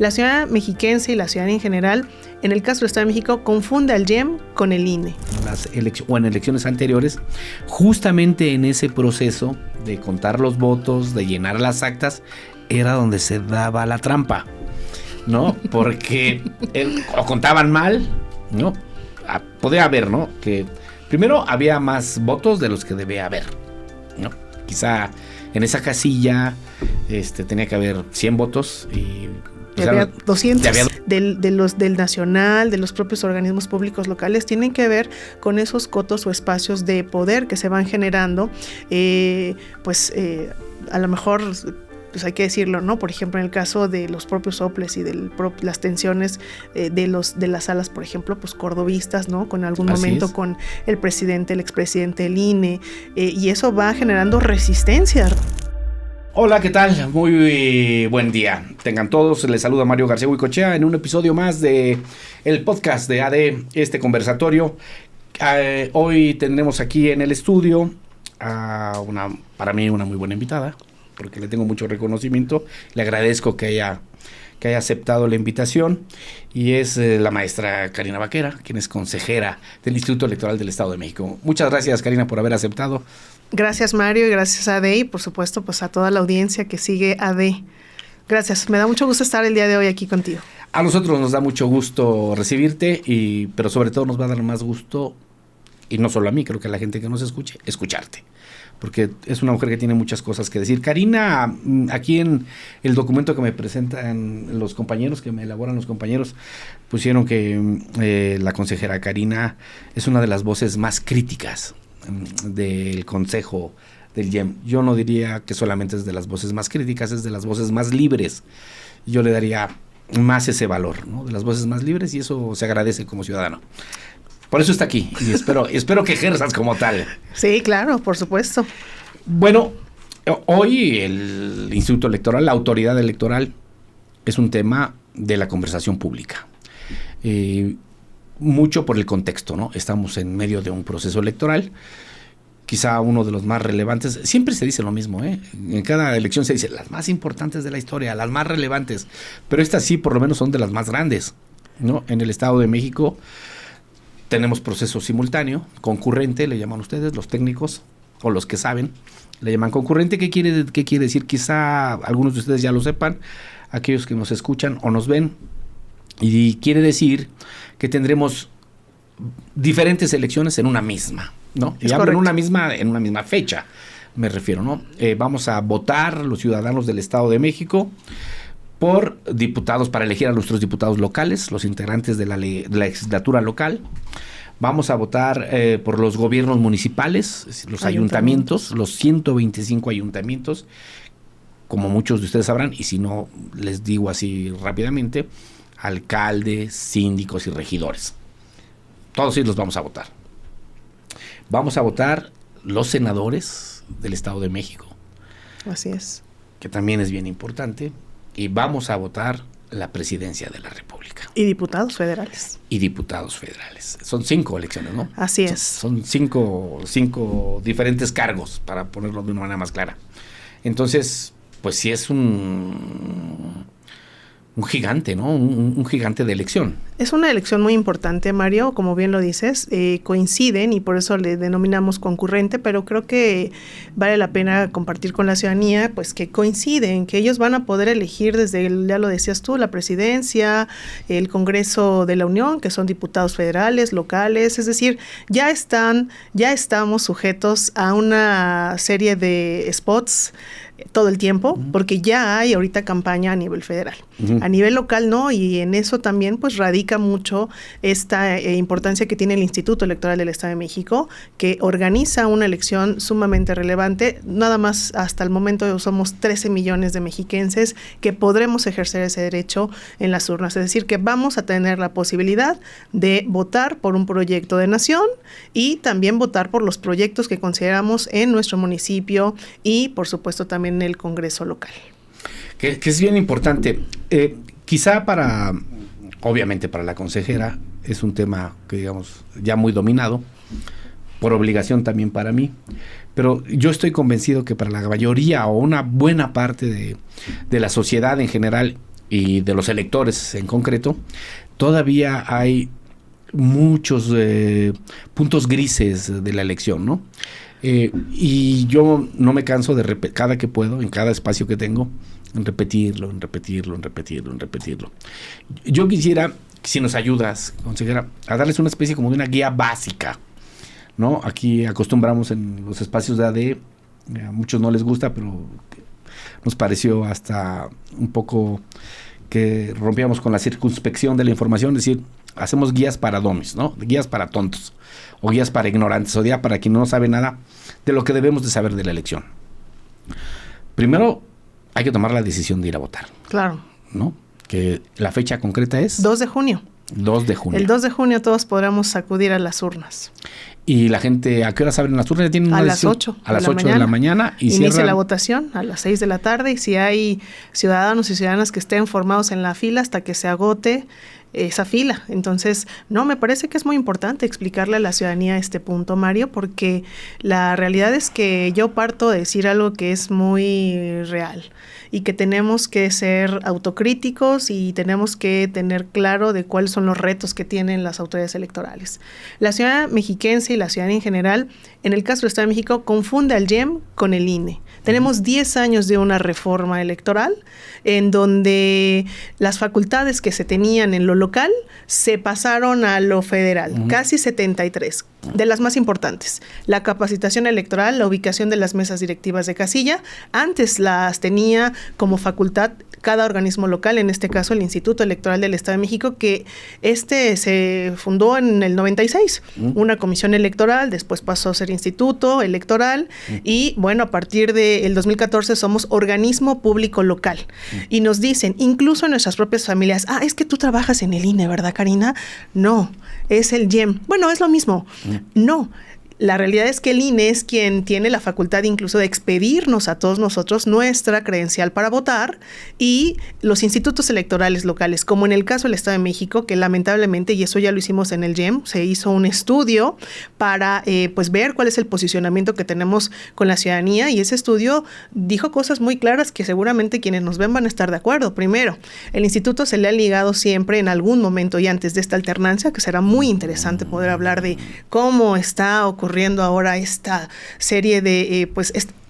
la ciudad mexiquense y la ciudadanía en general, en el caso del Estado de México, confunde al IEM con el INE. En elecciones anteriores, justamente en ese proceso de contar los votos, de llenar las actas, era donde se daba la trampa, ¿no? Porque o contaban mal, ¿no? Podía haber, ¿no? Que primero había más votos de los que debía haber, ¿no? Quizá en esa casilla tenía que haber 100 votos y pues había 200 del nacional, de los propios organismos públicos locales, tienen que ver con esos cotos o espacios de poder que se van generando, a lo mejor, pues hay que decirlo, ¿no? Por ejemplo, en el caso de los propios soples y las tensiones de las salas, por ejemplo, pues cordobistas, ¿no? Con algún momento con el presidente, el expresidente del INE, y eso va generando resistencia. Hola, ¿qué tal? Muy buen día. Tengan todos, les saluda Mario García Huicochea en un episodio más de el podcast de AD, este conversatorio. Hoy tenemos aquí en el estudio a para mí una muy buena invitada, porque le tengo mucho reconocimiento. Le agradezco que haya aceptado la invitación, y es la maestra Karina Vaquera, quien es consejera del Instituto Electoral del Estado de México. Muchas gracias, Karina, por haber aceptado. Gracias, Mario, y gracias a AD, y por supuesto pues a toda la audiencia que sigue AD. Gracias, me da mucho gusto estar el día de hoy aquí contigo. A nosotros nos da mucho gusto recibirte, pero sobre todo nos va a dar más gusto, y no solo a mí, creo que a la gente que nos escuche, escucharte, porque es una mujer que tiene muchas cosas que decir. Karina, aquí en el documento que me presentan los compañeros, que me elaboran los compañeros, pusieron que la consejera Karina es una de las voces más críticas del Consejo del IEM. Yo no diría que solamente es de las voces más críticas, es de las voces más libres. Yo le daría más ese valor, ¿no? De las voces más libres, y eso se agradece como ciudadano. Por eso está aquí, y espero que ejerzas como tal. Sí, claro, por supuesto. Bueno, hoy el Instituto Electoral, la autoridad electoral, es un tema de la conversación pública. Mucho por el contexto, ¿no? Estamos en medio de un proceso electoral, quizá uno de los más relevantes. Siempre se dice lo mismo, ¿eh? En cada elección se dice las más importantes de la historia, las más relevantes, pero estas sí por lo menos son de las más grandes, ¿no? En el Estado de México tenemos proceso simultáneo, concurrente, le llaman ustedes, los técnicos, o los que saben, le llaman concurrente. ¿Qué quiere decir? Quizá algunos de ustedes ya lo sepan, aquellos que nos escuchan o nos ven, y quiere decir que tendremos diferentes elecciones en una misma, ¿no? Y hablo en una misma fecha, me refiero, ¿no? Vamos a votar los ciudadanos del Estado de México por diputados, para elegir a nuestros diputados locales, los integrantes de la legislatura local. Vamos a votar por los gobiernos municipales, los ayuntamientos, los 125 ayuntamientos, como muchos de ustedes sabrán, y si no, les digo así rápidamente, alcaldes, síndicos y regidores. Todos ellos los vamos a votar. Vamos a votar los senadores del Estado de México. Así es. Que también es bien importante. Y vamos a votar la presidencia de la República. Y diputados federales. Son 5 elecciones, ¿no? Así es. Son cinco diferentes cargos, para ponerlo de una manera más clara. Entonces, pues sí es un gigante, ¿no? Un gigante de elección. Es una elección muy importante, Mario, como bien lo dices, coinciden, y por eso le denominamos concurrente, pero creo que vale la pena compartir con la ciudadanía, pues que coinciden, que ellos van a poder elegir desde, ya lo decías tú, la presidencia, el Congreso de la Unión, que son diputados federales, locales, es decir, ya estamos sujetos a una serie de spots todo el tiempo, porque ya hay ahorita campaña a nivel federal. A nivel local no, y en eso también pues radica mucho esta importancia que tiene el Instituto Electoral del Estado de México, que organiza una elección sumamente relevante. Nada más hasta el momento somos 13 millones de mexiquenses que podremos ejercer ese derecho en las urnas, es decir, que vamos a tener la posibilidad de votar por un proyecto de nación y también votar por los proyectos que consideramos en nuestro municipio y por supuesto también en el Congreso local. Que es bien importante. Quizá obviamente para la consejera es un tema que digamos ya muy dominado, por obligación también para mí, pero yo estoy convencido que para la mayoría o una buena parte de la sociedad en general, y de los electores en concreto, todavía hay muchos puntos grises de la elección, ¿no? Y yo no me canso de cada que puedo, en cada espacio que tengo, en repetirlo. Yo quisiera, si nos ayudas, consejera, a darles una especie como de una guía básica, ¿no? Aquí acostumbramos en los espacios de AD, a muchos no les gusta, pero nos pareció hasta un poco que rompíamos con la circunspección de la información, es decir, hacemos guías para domis, ¿no? Guías para tontos, o guías para ignorantes, o guías para quien no sabe nada de lo que debemos de saber de la elección. Primero, hay que tomar la decisión de ir a votar. Claro. ¿No? Que la fecha concreta es 2 de junio. 2 de junio. El 2 de junio todos podremos acudir a las urnas. Y la gente, ¿a qué hora abren las urnas? ¿Tienen a las 8. A las 8 de la mañana. Y inicia la votación a las 6 de la tarde. Y si hay ciudadanos y ciudadanas que estén formados en la fila hasta que se agote esa fila. Entonces, no, me parece que es muy importante explicarle a la ciudadanía este punto, Mario, porque la realidad es que yo parto de decir algo que es muy real y que tenemos que ser autocríticos y tenemos que tener claro de cuáles son los retos que tienen las autoridades electorales. La ciudadanía mexiquense y la ciudadanía en general, en el caso del Estado de México, confunde al IEM con el INE. Tenemos 10 años de una reforma electoral en donde las facultades que se tenían en lo local se pasaron a lo federal, casi 73, de las más importantes. La capacitación electoral, la ubicación de las mesas directivas de casilla, antes las tenía como facultad cada organismo local, en este caso el Instituto Electoral del Estado de México, que se fundó en el 96, una comisión electoral, después pasó a ser Instituto Electoral y bueno, a partir del 2014 somos organismo público local y nos dicen, incluso en nuestras propias familias, es que tú trabajas en el INE, ¿verdad, Karina? No, es el IEM. Bueno, es lo mismo. No. La realidad es que el INE es quien tiene la facultad incluso de expedirnos a todos nosotros nuestra credencial para votar y los institutos electorales locales, como en el caso del Estado de México, que lamentablemente, y eso ya lo hicimos en el IEM, se hizo un estudio para pues ver cuál es el posicionamiento que tenemos con la ciudadanía y ese estudio dijo cosas muy claras que seguramente quienes nos ven van a estar de acuerdo. Primero, el instituto se le ha ligado siempre en algún momento y antes de esta alternancia, que será muy interesante poder hablar de cómo está ocurriendo ahora esta serie de,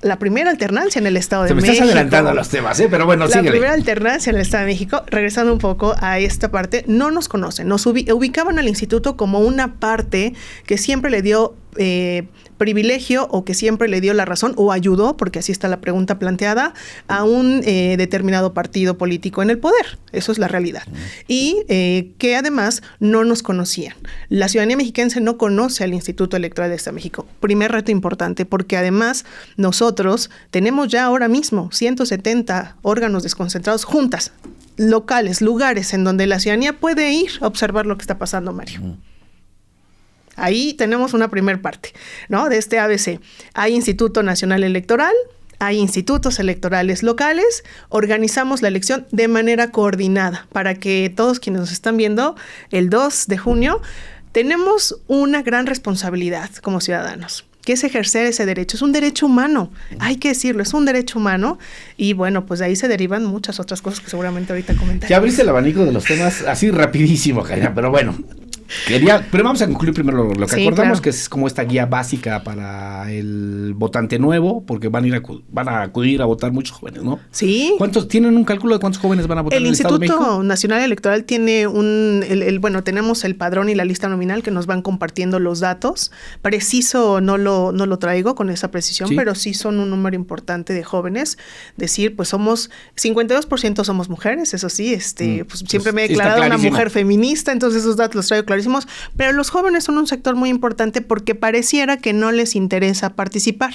la primera alternancia en el Estado de México. Me estás adelantando a los temas, pero bueno, síguele. La primera alternancia en el Estado de México, regresando un poco a esta parte, no nos conocen, nos ubicaban al instituto como una parte que siempre le dio privilegio o que siempre le dio la razón o ayudó, porque así está la pregunta planteada, a un determinado partido político en el poder. Eso es la realidad. Y que además no nos conocían. La ciudadanía mexiquense no conoce al Instituto Electoral de Estado de México. Primer reto importante, porque además nosotros tenemos ya ahora mismo 170 órganos desconcentrados juntas, locales, lugares en donde la ciudadanía puede ir a observar lo que está pasando, Mario. Ahí tenemos una primer parte, ¿no? De este ABC. Hay Instituto Nacional Electoral, hay institutos electorales locales, organizamos la elección de manera coordinada para que todos quienes nos están viendo el 2 de junio tenemos una gran responsabilidad como ciudadanos, que es ejercer ese derecho. Es un derecho humano, hay que decirlo, es un derecho humano y bueno, pues de ahí se derivan muchas otras cosas que seguramente ahorita comentaré. Ya abriste el abanico de los temas así rapidísimo, Karina, pero bueno. Pero vamos a concluir primero lo que acordamos, claro, que es como esta guía básica para el votante nuevo, porque van a acudir a votar muchos jóvenes, ¿no? Sí. ¿Tienen un cálculo de cuántos jóvenes van a votar en el Estado de México? El Instituto Nacional Electoral tiene tenemos el padrón y la lista nominal que nos van compartiendo los datos. Preciso no lo traigo con esa precisión, ¿sí? Pero sí son un número importante de jóvenes. Decir, pues somos 52% somos mujeres, eso sí, pues siempre me he declarado una mujer feminista, entonces esos datos los traigo clarísimos. Pero los jóvenes son un sector muy importante porque pareciera que no les interesa participar.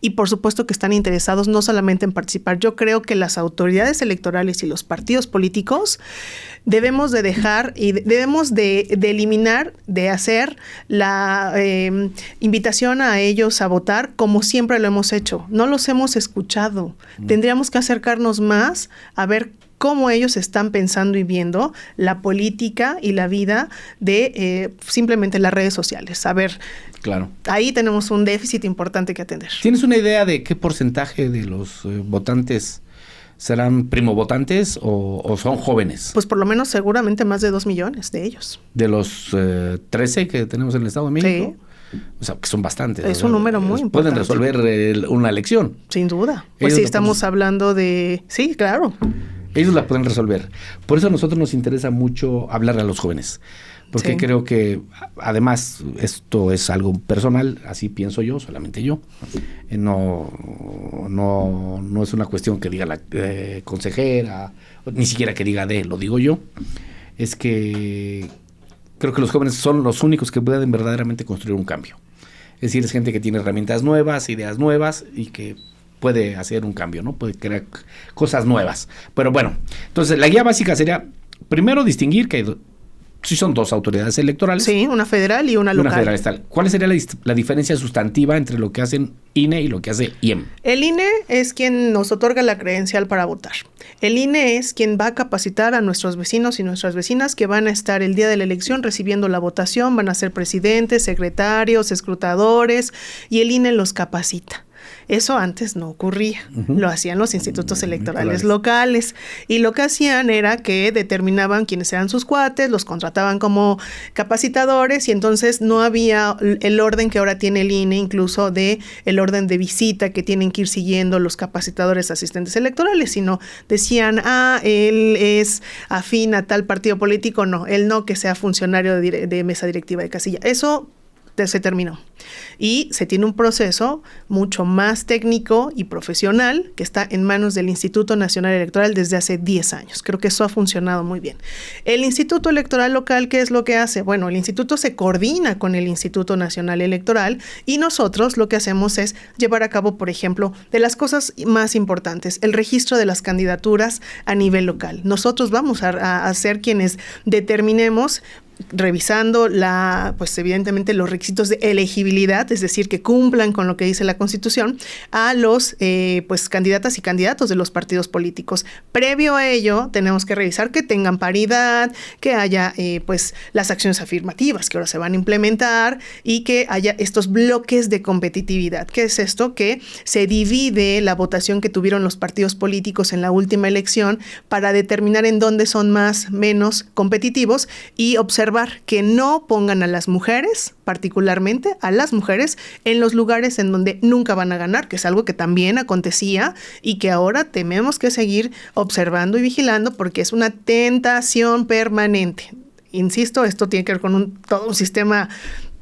Y por supuesto que están interesados no solamente en participar. Yo creo que las autoridades electorales y los partidos políticos debemos de dejar y debemos de eliminar, de hacer la invitación a ellos a votar como siempre lo hemos hecho. No los hemos escuchado. Tendríamos que acercarnos más a ver cómo ellos están pensando y viendo la política y la vida de simplemente las redes sociales. A ver, claro, ahí tenemos un déficit importante que atender. ¿Tienes una idea de qué porcentaje de los votantes ¿Serán primovotantes o son jóvenes? Pues por lo menos seguramente más de 2 millones de ellos. De los 13 que tenemos en el Estado de México. Sí. O sea, que son bastantes. Es un número muy importante. Pueden resolver una elección. Sin duda. Pues sí, estamos hablando de... Sí, claro. Ellos la pueden resolver. Por eso a nosotros nos interesa mucho hablarle a los jóvenes. Porque sí, creo que, además, esto es algo personal, así pienso yo, solamente yo. No es una cuestión que diga la consejera, ni siquiera que diga lo digo yo. Es que creo que los jóvenes son los únicos que pueden verdaderamente construir un cambio. Es decir, es gente que tiene herramientas nuevas, ideas nuevas y que puede hacer un cambio, ¿no? Puede crear cosas nuevas. Pero bueno, entonces la guía básica sería, primero, distinguir que hay sí son 2 autoridades electorales. Sí, una federal y una local. Una federal. ¿Cuál sería la diferencia sustantiva entre lo que hacen INE y lo que hace IEM? El INE es quien nos otorga la credencial para votar. El INE es quien va a capacitar a nuestros vecinos y nuestras vecinas que van a estar el día de la elección recibiendo la votación, van a ser presidentes, secretarios, escrutadores, y el INE los capacita. Eso antes no ocurría, lo hacían los institutos electorales locales, y lo que hacían era que determinaban quiénes eran sus cuates, los contrataban como capacitadores, y entonces no había el orden que ahora tiene el INE, incluso de el orden de visita que tienen que ir siguiendo los capacitadores asistentes electorales, sino decían, él es afín a tal partido político, no, él no que sea funcionario de mesa directiva de casilla. Eso se terminó. Y se tiene un proceso mucho más técnico y profesional que está en manos del Instituto Nacional Electoral desde hace 10 años. Creo que eso ha funcionado muy bien. El Instituto Electoral Local, ¿qué es lo que hace? Bueno, el instituto se coordina con el Instituto Nacional Electoral y nosotros lo que hacemos es llevar a cabo, por ejemplo, de las cosas más importantes, el registro de las candidaturas a nivel local. Nosotros vamos a ser quienes determinemos, revisando pues evidentemente los requisitos de elegibilidad, es decir, que cumplan con lo que dice la Constitución, a los pues candidatas y candidatos de los partidos políticos. Previo a ello, tenemos que revisar que tengan paridad, que haya pues las acciones afirmativas que ahora se van a implementar y que haya estos bloques de competitividad. ¿Qué es esto? Que se divide la votación que tuvieron los partidos políticos en la última elección para determinar en dónde son más, menos competitivos y observar que no pongan a las mujeres, particularmente a las mujeres, en los lugares en donde nunca van a ganar, que es algo que también acontecía y que ahora tenemos que seguir observando y vigilando porque es una tentación permanente. Insisto, esto tiene que ver con todo un sistema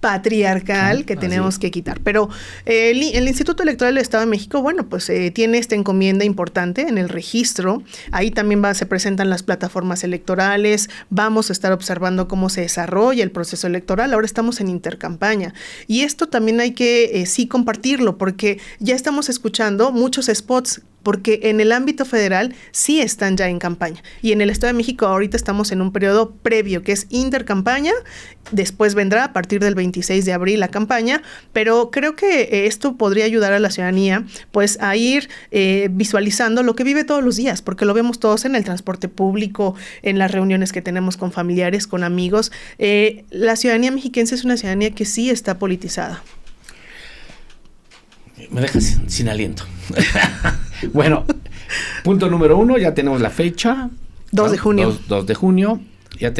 patriarcal que tenemos que quitar. Pero el Instituto Electoral del Estado de México, bueno, pues tiene esta encomienda importante en el registro. Ahí también se presentan las plataformas electorales. Vamos a estar observando cómo se desarrolla el proceso electoral. Ahora estamos en intercampaña. Y esto también hay que sí compartirlo, porque ya estamos escuchando muchos spots, porque en el ámbito federal sí están ya en campaña. Y en el Estado de México ahorita estamos en un periodo previo, que es intercampaña. Después vendrá a partir del 26 de abril la campaña, pero creo que esto podría ayudar a la ciudadanía pues a ir visualizando lo que vive todos los días, porque lo vemos todos en el transporte público, en las reuniones que tenemos con familiares, con amigos. La ciudadanía mexiquense es una ciudadanía que sí está politizada. Me dejas sin aliento. Bueno, punto número 1, ya tenemos la fecha. 2 de junio. 2 de junio. Ya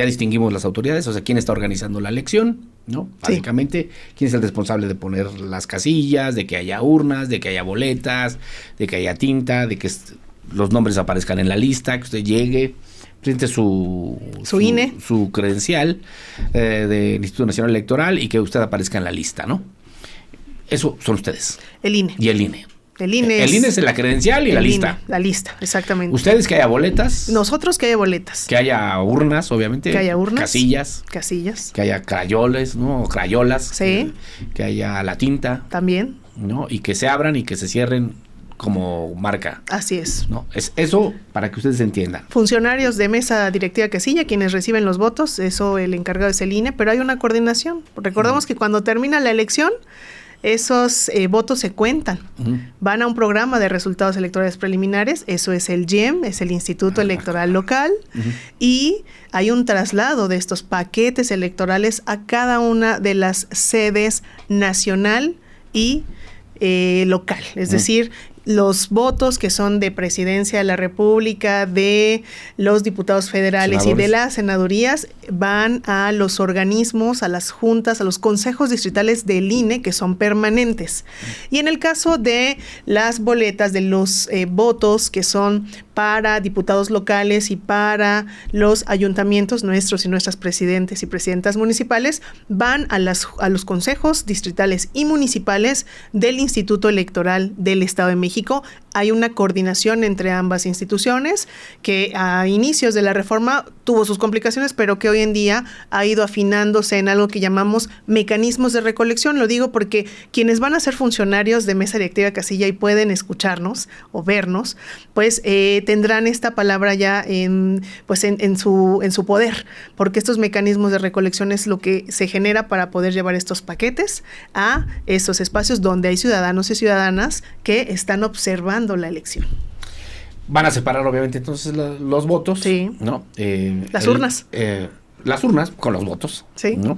distinguimos las autoridades, o sea, quién está organizando la elección, ¿no? Básicamente, quién es el responsable de poner las casillas, de que haya urnas, de que haya boletas, de que haya tinta, de que los nombres aparezcan en la lista, que usted llegue, presente su INE, su credencial del Instituto Nacional Electoral y que usted aparezca en la lista, ¿no? Eso son ustedes. El INE. Y el INE. El INE es la credencial y la lista. INE, la lista, exactamente. Ustedes que haya boletas. Nosotros que haya boletas. Que haya urnas, obviamente. Que haya urnas. Casillas. Que haya crayoles, ¿no? O crayolas. Sí. Que haya la tinta. También. ¿No? Y que se abran y que se cierren como marca. Así es. ¿No? Es eso para que ustedes entiendan. Funcionarios de mesa directiva casilla, quienes reciben los votos, eso el encargado es el INE, pero hay una coordinación. Recordemos que cuando termina la elección, esos votos se cuentan, van a un programa de resultados electorales preliminares, eso es el IEM, es el Instituto Electoral Local, y hay un traslado de estos paquetes electorales a cada una de las sedes nacional y local, es decir, los votos que son de Presidencia de la República, de los diputados federales y de las senadurías, van a los organismos, a las juntas, a los consejos distritales del INE, que son permanentes. Y en el caso de las boletas, de los votos que son para diputados locales y para los ayuntamientos, nuestros y nuestras presidentes y presidentas municipales, van a los consejos distritales y municipales del Instituto Electoral del Estado de México. Hay una coordinación entre ambas instituciones que a inicios de la reforma tuvo sus complicaciones, pero que hoy en día ha ido afinándose en algo que llamamos mecanismos de recolección. Lo digo porque quienes van a ser funcionarios de mesa directiva casilla y pueden escucharnos o vernos, pues tendrán esta palabra ya en su poder, porque estos mecanismos de recolección es lo que se genera para poder llevar estos paquetes a estos espacios donde hay ciudadanos y ciudadanas que están observando la elección. Van a separar obviamente entonces los votos, sí, ¿no? Las urnas. Las urnas con los votos, sí, ¿no?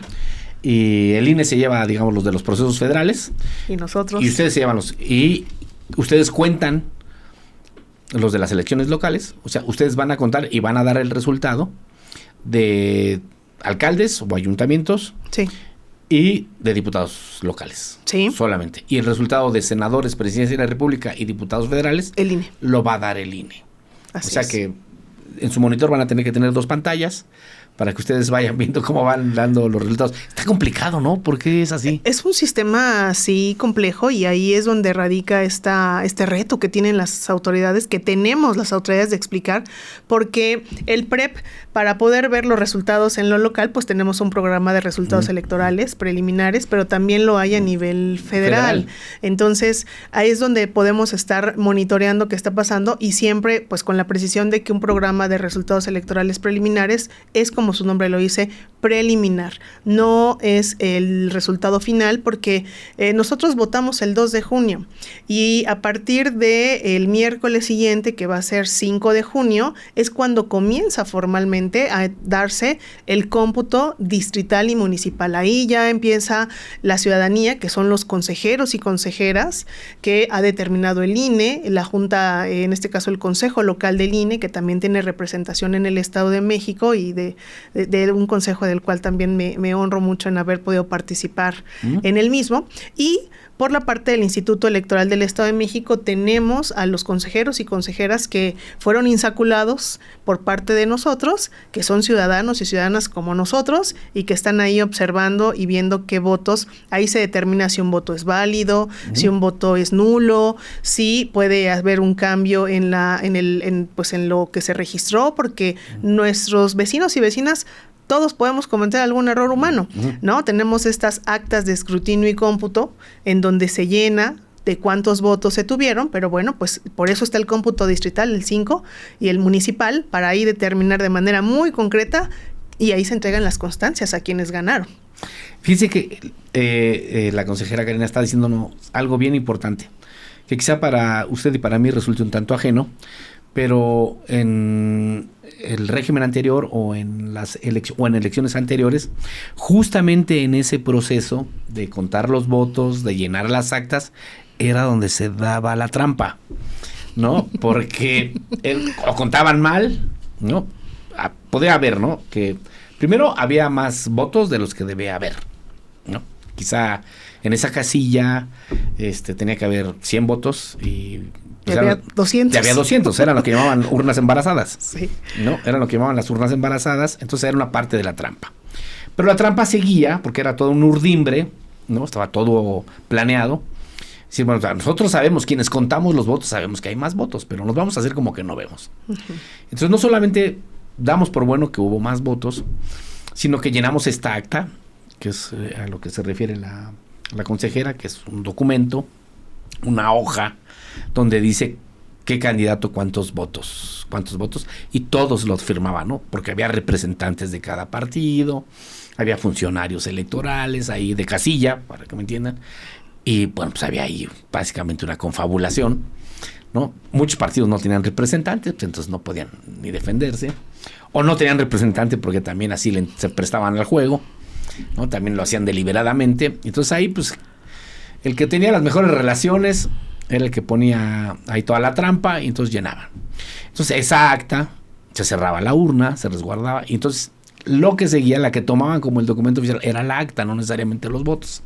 Y el INE se lleva, digamos, los de los procesos federales. Y nosotros. Y ustedes se llevan y ustedes cuentan los de las elecciones locales. O sea, ustedes van a contar y van a dar el resultado de alcaldes o ayuntamientos. Sí. Y de diputados locales. Sí. Solamente. Y el resultado de senadores, presidencia de la República y diputados federales, el INE. Lo va a dar el INE. Así o sea es. que en su monitor van a tener que tener 2 pantallas para que ustedes vayan viendo cómo van dando los resultados. Está complicado, ¿no? ¿Por qué es así? Es un sistema así complejo y ahí es donde radica este reto que tienen las autoridades, que tenemos las autoridades de explicar, porque el PREP, para poder ver los resultados en lo local, pues tenemos un programa de resultados electorales preliminares, pero también lo hay a nivel federal. Entonces, ahí es donde podemos estar monitoreando qué está pasando y siempre, pues con la precisión de que un programa de resultados electorales preliminares es, como su nombre lo dice, preliminar. No es el resultado final porque nosotros votamos el 2 de junio y a partir del miércoles siguiente, que va a ser 5 de junio, es cuando comienza formalmente a darse el cómputo distrital y municipal. Ahí ya empieza la ciudadanía, que son los consejeros y consejeras que ha determinado el INE, la Junta, en este caso el Consejo Local del INE, que también tiene representación en el Estado de México y de un consejo del cual también me honro mucho en haber podido participar en el mismo. Y por la parte del Instituto Electoral del Estado de México tenemos a los consejeros y consejeras que fueron insaculados por parte de nosotros, que son ciudadanos y ciudadanas como nosotros y que están ahí observando y viendo qué votos. Ahí se determina si un voto es válido, si un voto es nulo, si puede haber un cambio en lo que se registró, porque nuestros vecinos y vecinas todos podemos cometer algún error humano, ¿no? Tenemos estas actas de escrutinio y cómputo en donde se llena de cuántos votos se tuvieron, pero bueno, pues por eso está el cómputo distrital, el 5, y el municipal, para ahí determinar de manera muy concreta, y ahí se entregan las constancias a quienes ganaron. Fíjense que la consejera Karina está diciéndonos algo bien importante, que quizá para usted y para mí resulte un tanto ajeno, pero en el régimen anterior o en elecciones anteriores, justamente en ese proceso de contar los votos, de llenar las actas, era donde se daba la trampa, ¿no? Porque o contaban mal, ¿no? Podría haber, ¿no? Que primero había más votos de los que debía haber, ¿no? Quizá en esa casilla tenía que haber 100 votos y pues había 200. Ya había 200, eran lo que llamaban urnas embarazadas. Sí. ¿No? Eran lo que llamaban las urnas embarazadas, entonces era una parte de la trampa. Pero la trampa seguía, porque era todo un urdimbre, ¿no? Estaba todo planeado. Sí, bueno, o sea, nosotros sabemos, quienes contamos los votos, sabemos que hay más votos, pero nos vamos a hacer como que no vemos. Entonces no solamente damos por bueno que hubo más votos, sino que llenamos esta acta, que es a lo que se refiere la consejera, que es un documento, una hoja, donde dice qué candidato, cuántos votos, y todos los firmaban, ¿no? Porque había representantes de cada partido, había funcionarios electorales ahí de casilla, para que me entiendan, y bueno, pues había ahí básicamente una confabulación, ¿no? Muchos partidos no tenían representantes, pues entonces no podían ni defenderse, o no tenían representante porque también así se prestaban al juego, ¿no? También lo hacían deliberadamente, entonces ahí pues el que tenía las mejores relaciones era el que ponía ahí toda la trampa y entonces llenaban. Entonces esa acta, se cerraba la urna, se resguardaba y entonces lo que seguía, la que tomaban como el documento oficial, era la acta, no necesariamente los votos.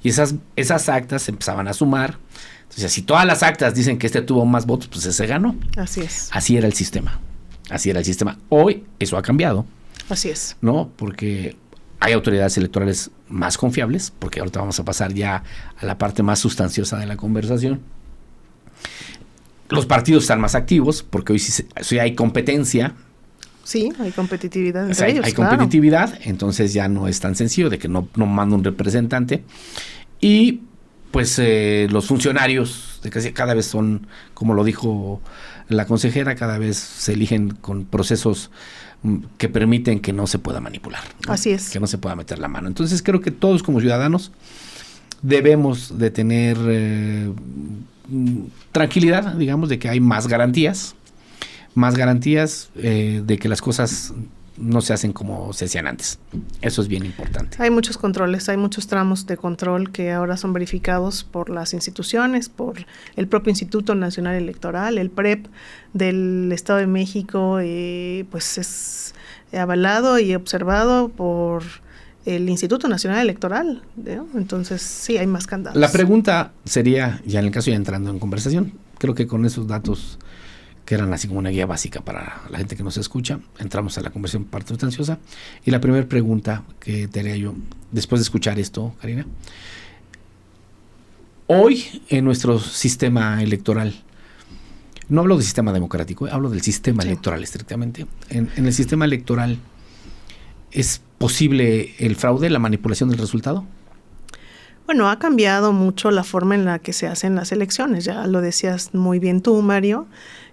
Y esas actas se empezaban a sumar. Entonces, si todas las actas dicen que este tuvo más votos, pues ese ganó. Así es. Así era el sistema. Así era el sistema. Hoy eso ha cambiado. Así es. ¿No? Porque hay autoridades electorales más confiables, porque ahorita vamos a pasar ya a la parte más sustanciosa de la conversación. Los partidos están más activos, porque hoy sí hay competencia. Sí, hay competitividad entre O sea, ellos, hay claro. competitividad, entonces ya no es tan sencillo de que no manda un representante. Y pues los funcionarios cada vez son, como lo dijo la consejera, cada vez se eligen con procesos que permiten que no se pueda manipular, ¿no? Así es. Que no se pueda meter la mano. Entonces creo que todos como ciudadanos debemos de tener tranquilidad, digamos, de que hay más garantías de que las cosas no se hacen como se hacían antes. Eso es bien importante. Hay muchos controles, hay muchos tramos de control que ahora son verificados por las instituciones, por el propio Instituto Nacional Electoral, el PREP del Estado de México, pues es avalado y observado por el Instituto Nacional Electoral, ¿no? Entonces sí, hay más candados. La pregunta sería, ya en el caso ya entrando en conversación, creo que con esos datos que eran así como una guía básica para la gente que nos escucha, entramos a la conversación parte sustanciosa. Y la primera pregunta que te haría yo, después de escuchar esto, Karina, hoy en nuestro sistema electoral, no hablo del sistema democrático, hablo del sistema electoral estrictamente. En el sistema electoral, ¿es posible el fraude, la manipulación del resultado? Bueno, ha cambiado mucho la forma en la que se hacen las elecciones, ya lo decías muy bien tú, Mario.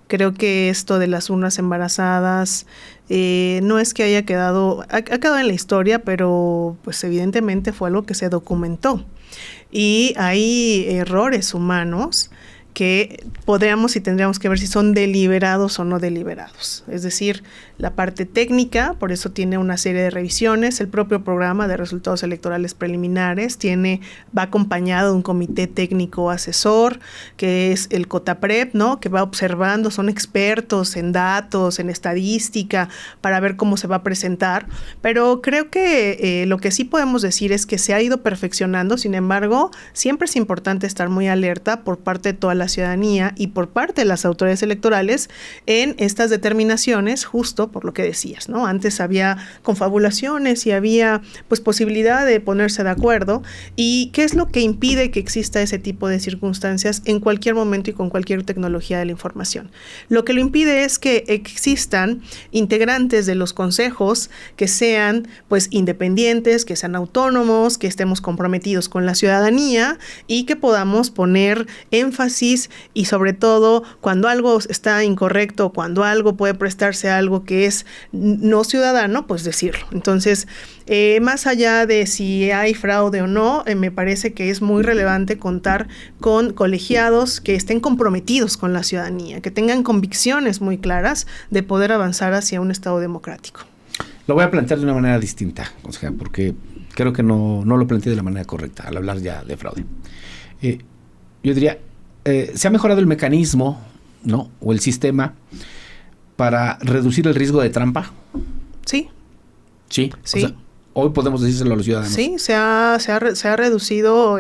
Creo que esto de las urnas embarazadas no es que haya quedado, ha quedado en la historia, pero pues evidentemente fue algo que se documentó. Y hay errores humanos que podríamos y tendríamos que ver si son deliberados o no deliberados. Es decir, la parte técnica, por eso tiene una serie de revisiones. El propio programa de resultados electorales preliminares va acompañado de un comité técnico asesor, que es el COTAPREP, ¿no? Que va observando, son expertos en datos, en estadística, para ver cómo se va a presentar. Pero creo que lo que sí podemos decir es que se ha ido perfeccionando. Sin embargo, siempre es importante estar muy alerta por parte de toda la ciudadanía y por parte de las autoridades electorales en estas determinaciones, justo por lo que decías, ¿no? Antes había confabulaciones y había pues posibilidad de ponerse de acuerdo. ¿Y qué es lo que impide que exista ese tipo de circunstancias en cualquier momento y con cualquier tecnología de la información? Lo que lo impide es que existan integrantes de los consejos que sean pues independientes, que sean autónomos, que estemos comprometidos con la ciudadanía y que podamos poner énfasis y sobre todo cuando algo está incorrecto, cuando algo puede prestarse a algo que es no ciudadano, pues decirlo. Entonces, más allá de si hay fraude o no, me parece que es muy relevante contar con colegiados que estén comprometidos con la ciudadanía, que tengan convicciones muy claras de poder avanzar hacia un Estado democrático. Lo voy a plantear de una manera distinta, consejera, porque creo que no lo planteé de la manera correcta al hablar ya de fraude. Yo diría, se ha mejorado el mecanismo, ¿no? O el sistema para reducir el riesgo de trampa. Sí. Sí. Sí. O sea, hoy podemos decírselo a los ciudadanos. Sí, se ha reducido,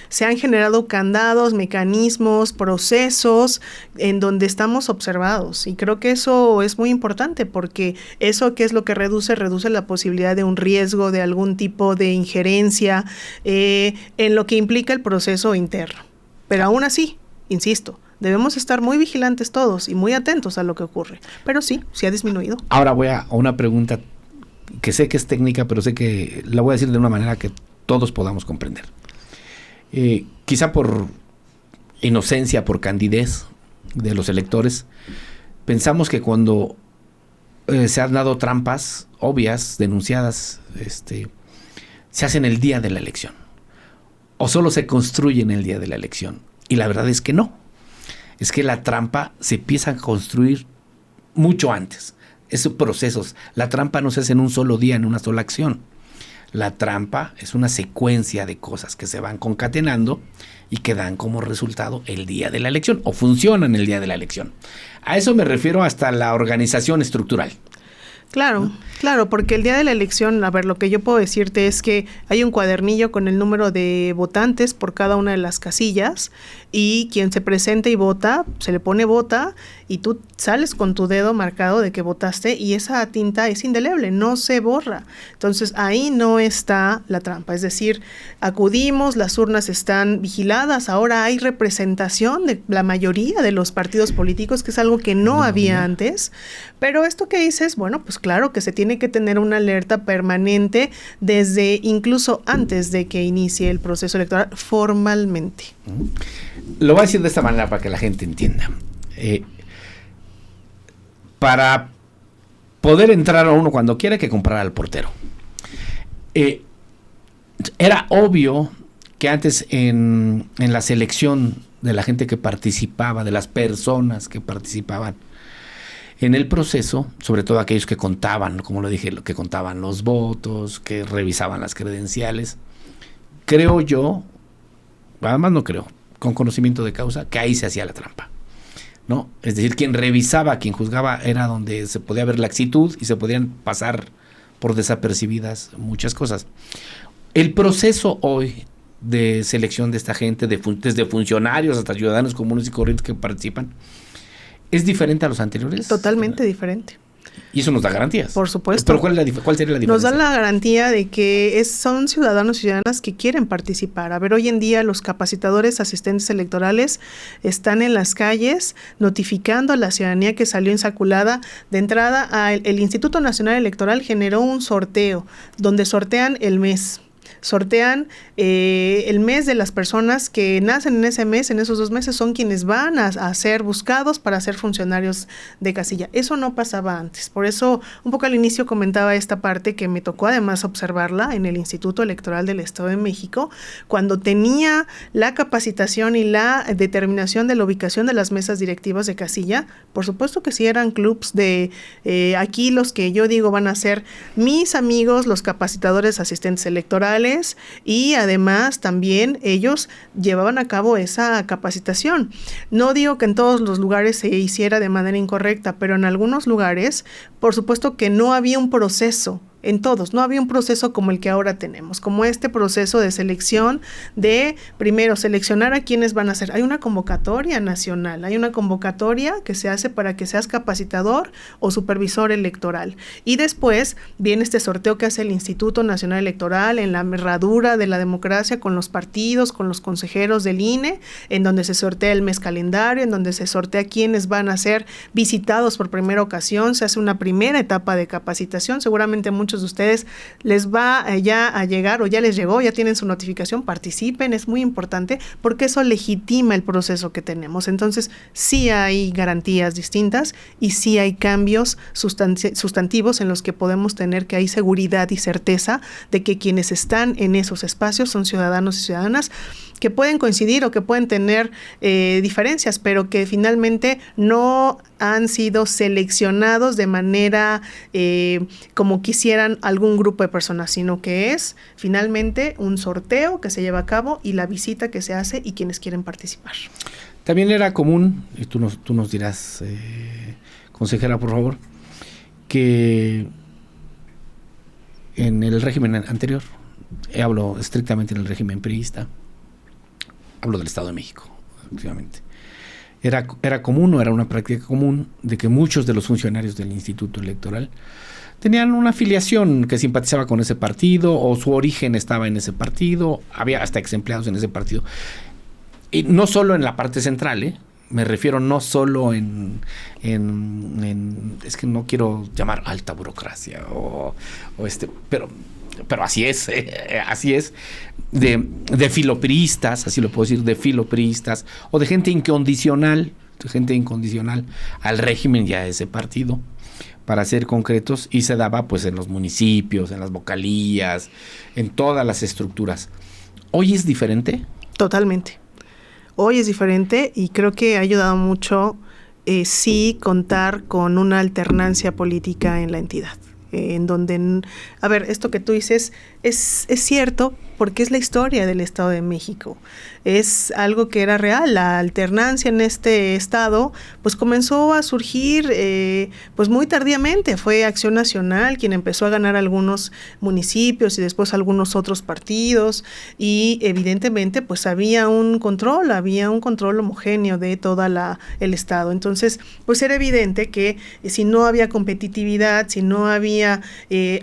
se han generado candados, mecanismos, procesos en donde estamos observados. Y creo que eso es muy importante porque eso ¿qué es lo que reduce? Reduce la posibilidad de un riesgo, de algún tipo de injerencia en lo que implica el proceso interno. Pero aún así, insisto, debemos estar muy vigilantes todos y muy atentos a lo que ocurre. Pero sí ha disminuido. Ahora voy a una pregunta que sé que es técnica, pero sé que la voy a decir de una manera que todos podamos comprender. Quizá por inocencia, por candidez de los electores, pensamos que cuando se han dado trampas obvias, denunciadas, se hacen el día de la elección. O solo se construyen el día de la elección. Y la verdad es que no. Es que la trampa se empieza a construir mucho antes. Esos procesos. La trampa no se hace en un solo día, en una sola acción. La trampa es una secuencia de cosas que se van concatenando y que dan como resultado el día de la elección o funcionan el día de la elección. A eso me refiero hasta la organización estructural. Claro, claro, porque el día de la elección, a ver, lo que yo puedo decirte es que hay un cuadernillo con el número de votantes por cada una de las casillas y quien se presenta y vota, se le pone vota y tú sales con tu dedo marcado de que votaste y esa tinta es indeleble, no se borra. Entonces ahí no está la trampa, es decir, acudimos, las urnas están vigiladas, ahora hay representación de la mayoría de los partidos políticos, que es algo que no había antes, pero esto que dices, bueno, pues claro que se tiene que tener una alerta permanente desde incluso antes de que inicie el proceso electoral formalmente. Lo voy a decir de esta manera para que la gente entienda. Para poder entrar a uno cuando quiera hay que comprar al portero. Era obvio que antes en la selección de la gente que participaba, de las personas que participaban en el proceso, sobre todo aquellos que contaban, como lo dije, que contaban los votos, que revisaban las credenciales, creo yo, además no creo, con conocimiento de causa, que ahí se hacía la trampa, ¿no? Es decir, quien revisaba, quien juzgaba, era donde se podía ver laxitud y se podían pasar por desapercibidas muchas cosas. El proceso hoy de selección de esta gente, desde funcionarios hasta ciudadanos comunes y corrientes que participan, ¿es diferente a los anteriores? Totalmente diferente. Y eso nos da garantías. Por supuesto. Pero ¿cuál sería la diferencia? Nos da la garantía de que son ciudadanos y ciudadanas que quieren participar. A ver, hoy en día los capacitadores asistentes electorales están en las calles notificando a la ciudadanía que salió insaculada. De entrada, el Instituto Nacional Electoral generó un sorteo donde sortean el mes. Sortean el mes de las personas que nacen en ese mes, en esos 2 meses, son quienes van a ser buscados para ser funcionarios de casilla. Eso no pasaba antes. Por eso, un poco al inicio comentaba esta parte que me tocó además observarla en el Instituto Electoral del Estado de México, cuando tenía la capacitación y la determinación de la ubicación de las mesas directivas de casilla. Por supuesto que sí eran clubs de aquí los que yo digo van a ser mis amigos, los capacitadores asistentes electorales, y además también ellos llevaban a cabo esa capacitación. No digo que en todos los lugares se hiciera de manera incorrecta, pero en algunos lugares, por supuesto que no había un proceso. En todos, no había un proceso como el que ahora tenemos, como este proceso de selección de, primero, seleccionar a quienes van a ser. Hay una convocatoria nacional, hay una convocatoria que se hace para que seas capacitador o supervisor electoral. Y después viene este sorteo que hace el Instituto Nacional Electoral en la herradura de la democracia con los partidos, con los consejeros del INE, en donde se sortea el mes calendario, en donde se sortea quienes van a ser visitados por primera ocasión, se hace una primera etapa de capacitación, seguramente muchos de ustedes les va ya a llegar o ya les llegó, ya tienen su notificación, participen, es muy importante porque eso legitima el proceso que tenemos. Entonces sí hay garantías distintas y sí hay cambios sustantivos en los que podemos tener que hay seguridad y certeza de que quienes están en esos espacios son ciudadanos y ciudadanas que pueden coincidir o que pueden tener diferencias, pero que finalmente no han sido seleccionados de manera como quisieran algún grupo de personas, sino que es finalmente un sorteo que se lleva a cabo y la visita que se hace y quienes quieren participar. También era común, y tú nos dirás, consejera, por favor, que en el régimen anterior, hablo estrictamente en el régimen priista, hablo del Estado de México, efectivamente. Era común o era una práctica común de que muchos de los funcionarios del Instituto Electoral tenían una afiliación que simpatizaba con ese partido o su origen estaba en ese partido, había hasta ex empleados en ese partido. Y no solo en la parte central, me refiero no solo en es que no quiero llamar alta burocracia pero así es, de filopriistas, así lo puedo decir, de filopriistas, o de gente incondicional al régimen y a ese partido, para ser concretos, y se daba pues en los municipios, en las vocalías, en todas las estructuras. ¿Hoy es diferente? Totalmente. Hoy es diferente y creo que ha ayudado mucho sí contar con una alternancia política en la entidad. en donde, a ver, esto que tú dices es cierto porque es la historia del Estado de México. Es algo que era real. La alternancia en este estado pues comenzó a surgir pues muy tardíamente. Fue Acción Nacional quien empezó a ganar algunos municipios y después algunos otros partidos, y evidentemente pues había un control homogéneo de toda el estado. Entonces pues era evidente que si no había competitividad, si no había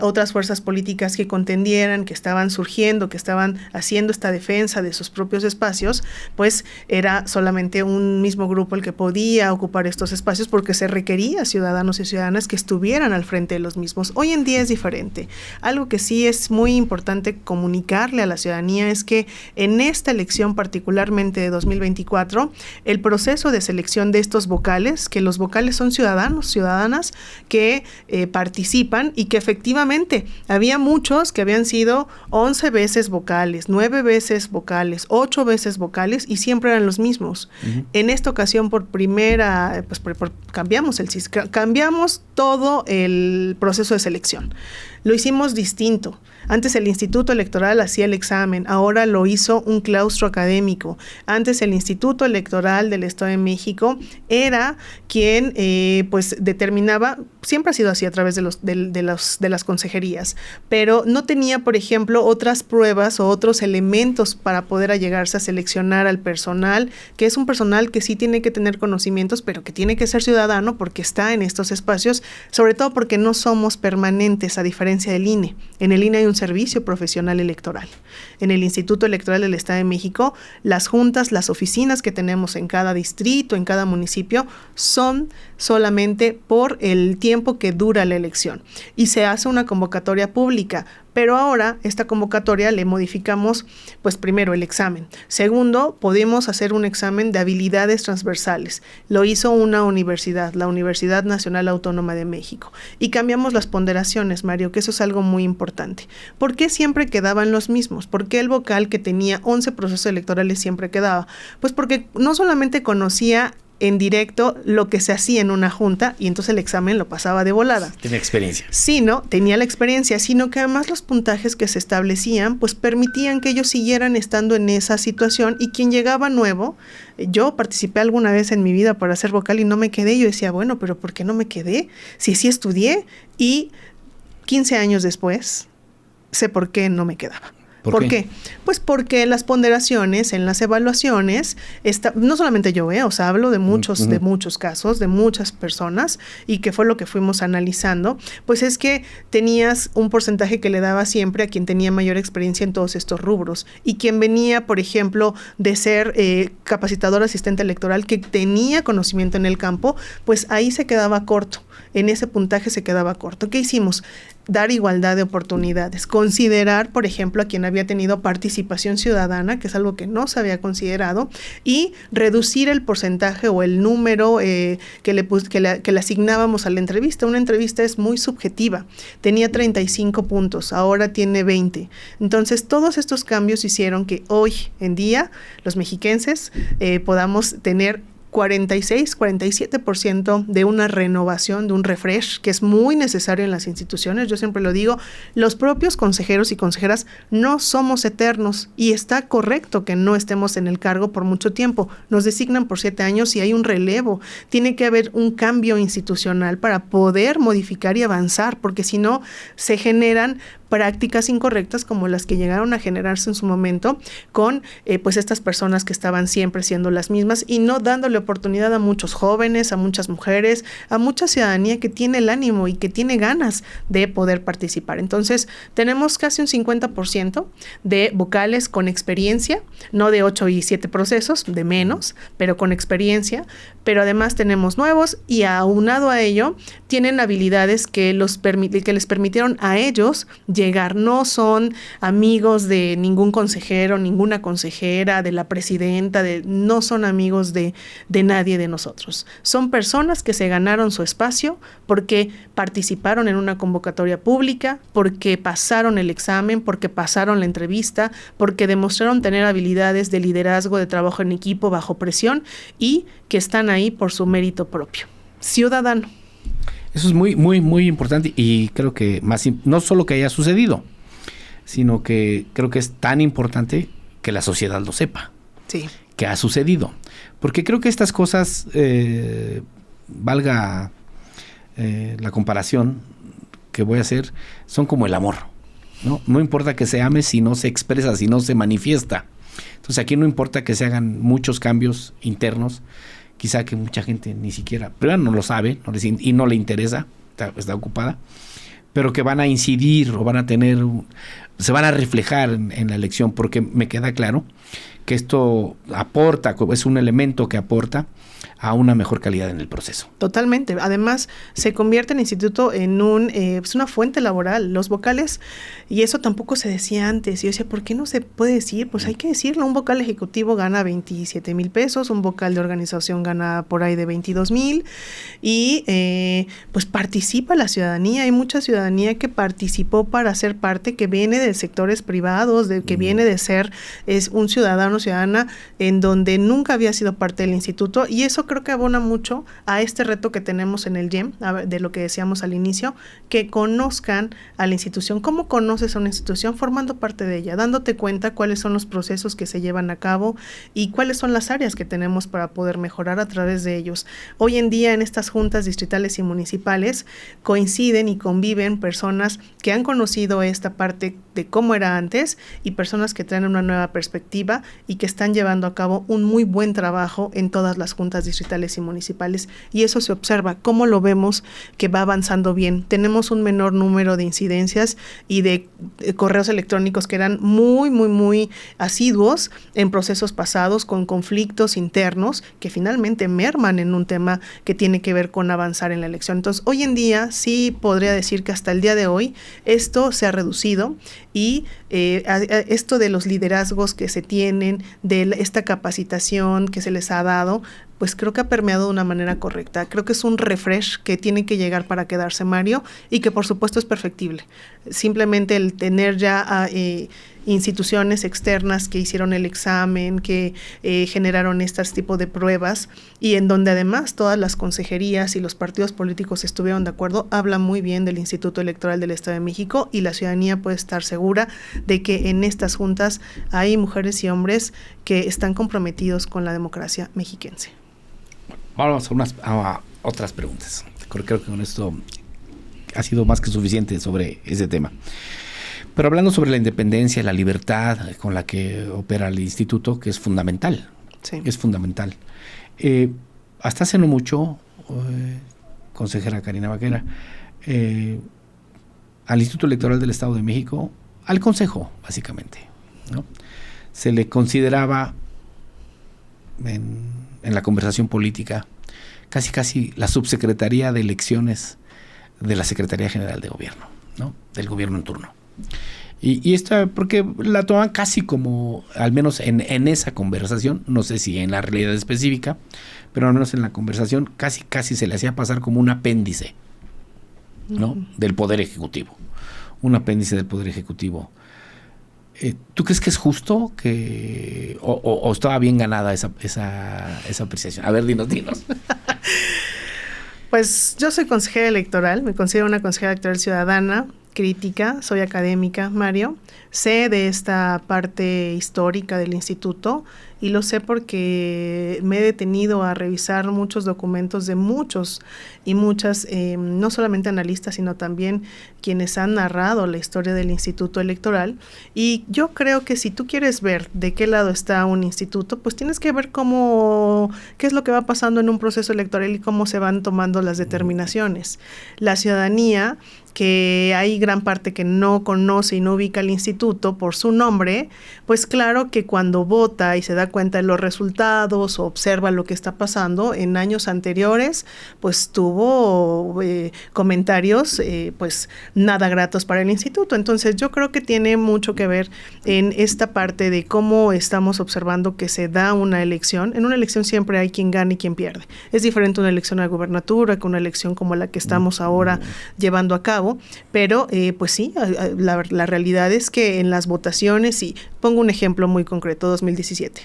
otras fuerzas políticas que contendieran, que estaban surgiendo, que estaban haciendo esta defensa de sus propios espacios, pues era solamente un mismo grupo el que podía ocupar estos espacios, porque se requería ciudadanos y ciudadanas que estuvieran al frente de los mismos. Hoy en día es diferente. Algo que sí es muy importante comunicarle a la ciudadanía es que en esta elección, particularmente de 2024, el proceso de selección de estos vocales, que los vocales son ciudadanos, ciudadanas que participan, y que efectivamente había muchos que habían sido 11 veces vocales, 9 veces vocales, 8 veces vocales, y siempre eran los mismos. Uh-huh. En esta ocasión, por primera, pues cambiamos el CIS, cambiamos todo el proceso de selección. Lo hicimos distinto. Antes el Instituto Electoral hacía el examen, ahora lo hizo un claustro académico. Antes el Instituto Electoral del Estado de México era quien pues determinaba, siempre ha sido así a través de las consejerías, pero no tenía, por ejemplo, otras pruebas o otros elementos para poder allegarse a seleccionar al personal, que es un personal que sí tiene que tener conocimientos, pero que tiene que ser ciudadano porque está en estos espacios, sobre todo porque no somos permanentes, a diferencia del INE. En el INE hay un servicio profesional electoral. En el Instituto Electoral del Estado de México, las juntas, las oficinas que tenemos en cada distrito, en cada municipio, son solamente por el tiempo que dura la elección. Y se hace una convocatoria pública. Pero ahora esta convocatoria le modificamos, pues primero el examen. Segundo, podemos hacer un examen de habilidades transversales. Lo hizo una universidad, la Universidad Nacional Autónoma de México. Y cambiamos las ponderaciones, Mario, que eso es algo muy importante. ¿Por qué siempre quedaban los mismos? ¿Por qué el vocal que tenía 11 procesos electorales siempre quedaba? Pues porque no solamente conocía en directo lo que se hacía en una junta, y entonces el examen lo pasaba de volada. Tenía experiencia. Sí, ¿no? Tenía la experiencia, sino que además los puntajes que se establecían, pues permitían que ellos siguieran estando en esa situación, y quien llegaba nuevo, yo participé alguna vez en mi vida para ser vocal y no me quedé. Yo decía, bueno, pero ¿por qué no me quedé? Si sí estudié, y 15 años después sé por qué no me quedaba. ¿Por qué? Pues porque las ponderaciones en las evaluaciones, no solamente yo, o sea, hablo de muchos casos, de muchas personas, y que fue lo que fuimos analizando, pues es que tenías un porcentaje que le daba siempre a quien tenía mayor experiencia en todos estos rubros, y quien venía, por ejemplo, de ser capacitador asistente electoral, que tenía conocimiento en el campo, pues ahí se quedaba corto, en ese puntaje se quedaba corto. ¿Qué hicimos? Dar igualdad de oportunidades, considerar, por ejemplo, a quien había tenido participación ciudadana, que es algo que no se había considerado, y reducir el porcentaje o el número que le asignábamos a la entrevista. Una entrevista es muy subjetiva, tenía 35 puntos, ahora tiene 20. Entonces, todos estos cambios hicieron que hoy en día los mexiquenses podamos tener 47% de una renovación, de un refresh, que es muy necesario en las instituciones. Yo siempre lo digo, los propios consejeros y consejeras no somos eternos, y está correcto que no estemos en el cargo por mucho tiempo. Nos designan por 7 años y hay un relevo. Tiene que haber un cambio institucional para poder modificar y avanzar, porque si no, se generan prácticas incorrectas como las que llegaron a generarse en su momento con pues estas personas que estaban siempre siendo las mismas, y no dándole oportunidad a muchos jóvenes, a muchas mujeres, a mucha ciudadanía que tiene el ánimo y que tiene ganas de poder participar. Entonces, tenemos casi un 50% de vocales con experiencia, no de 8 y 7 procesos, de menos, pero con experiencia, pero además tenemos nuevos, y aunado a ello, tienen habilidades que les permitieron a ellos llegar. No son amigos de ningún consejero, ninguna consejera, de la presidenta, no son amigos de nadie de nosotros. Son personas que se ganaron su espacio porque participaron en una convocatoria pública, porque pasaron el examen, porque pasaron la entrevista, porque demostraron tener habilidades de liderazgo, de trabajo en equipo bajo presión, y que están ahí por su mérito propio. Ciudadano. Eso es muy, muy, muy importante y creo que no solo que haya sucedido, sino que creo que es tan importante que la sociedad lo sepa. Sí. Que ha sucedido. Porque creo que estas cosas, valga la comparación que voy a hacer, son como el amor, ¿no? No importa que se ame si no se expresa, si no se manifiesta. Entonces aquí no importa que se hagan muchos cambios internos, quizá que mucha gente ni siquiera, primero no lo sabe y no le interesa, está ocupada, pero que van a incidir o van a tener, se van a reflejar en la elección, porque me queda claro que esto aporta, es un elemento que aporta a una mejor calidad en el proceso. Totalmente. Además, se convierte el instituto en una fuente laboral. Los vocales, y eso tampoco se decía antes. Y yo decía, ¿por qué no se puede decir? Pues hay que decirlo. Un vocal ejecutivo gana 27,000 pesos, un vocal de organización gana por ahí de 22,000 y pues participa la ciudadanía. Hay mucha ciudadanía que participó para ser parte, que viene de sectores privados, que viene de ser un ciudadano, ciudadana, en donde nunca había sido parte del instituto, y eso creo que abona mucho a este reto que tenemos en el YEM, de lo que decíamos al inicio, que conozcan a la institución. ¿Cómo conoces a una institución? Formando parte de ella, dándote cuenta cuáles son los procesos que se llevan a cabo y cuáles son las áreas que tenemos para poder mejorar a través de ellos. Hoy en día en estas juntas distritales y municipales coinciden y conviven personas que han conocido esta parte de cómo era antes y personas que traen una nueva perspectiva y que están llevando a cabo un muy buen trabajo en todas las juntas distritales y municipales, y eso se observa, cómo lo vemos que va avanzando bien. Tenemos un menor número de incidencias y de correos electrónicos que eran muy, muy, muy asiduos en procesos pasados, con conflictos internos que finalmente merman en un tema que tiene que ver con avanzar en la elección. Entonces, hoy en día sí podría decir que hasta el día de hoy esto se ha reducido y esto de los liderazgos que se tienen, de esta capacitación que se les ha dado, pues creo que ha permeado de una manera correcta. Creo que es un refresh que tiene que llegar para quedarse, Mario, y que por supuesto es perfectible. Simplemente el tener ya instituciones externas que hicieron el examen, que generaron este tipo de pruebas, y en donde además todas las consejerías y los partidos políticos estuvieron de acuerdo, habla muy bien del Instituto Electoral del Estado de México, y la ciudadanía puede estar segura de que en estas juntas hay mujeres y hombres que están comprometidos con la democracia mexiquense. Vamos a otras preguntas. Creo que con esto ha sido más que suficiente sobre ese tema. Pero hablando sobre la independencia, la libertad con la que opera el instituto, que es fundamental. Sí. Es fundamental. Hasta hace no mucho, consejera Karina Vaquera, al Instituto Electoral del Estado de México, al Consejo, básicamente, ¿no? Se le consideraba en la conversación política casi la subsecretaría de elecciones de la Secretaría General de Gobierno, ¿no? Del gobierno en turno. Y esto porque la toman casi como, al menos en esa conversación, no sé si en la realidad específica, pero al menos en la conversación casi se le hacía pasar como un apéndice, ¿no? Del Poder Ejecutivo. Un apéndice del Poder Ejecutivo. ¿Tú crees que es justo que o estaba bien ganada esa apreciación? A ver, dinos. Pues yo soy consejera electoral, me considero una consejera electoral ciudadana, crítica, soy académica, Mario. Sé de esta parte histórica del instituto y lo sé porque me he detenido a revisar muchos documentos de muchos y muchas, no solamente analistas, sino también quienes han narrado la historia del instituto electoral. Y yo creo que si tú quieres ver de qué lado está un instituto, pues tienes que ver qué es lo que va pasando en un proceso electoral y cómo se van tomando las determinaciones. La ciudadanía, que hay gran parte que no conoce y no ubica el instituto por su nombre, pues claro que cuando vota y se da cuenta de los resultados o observa lo que está pasando, en años anteriores pues tuvo comentarios pues nada gratos para el instituto. Entonces yo creo que tiene mucho que ver en esta parte de cómo estamos observando que se da una elección. En una elección siempre hay quien gana y quien pierde. Es diferente una elección a la gubernatura que una elección como la que estamos ahora llevando a cabo. Pero pues sí, la realidad es que en las votaciones, y pongo un ejemplo muy concreto, 2017.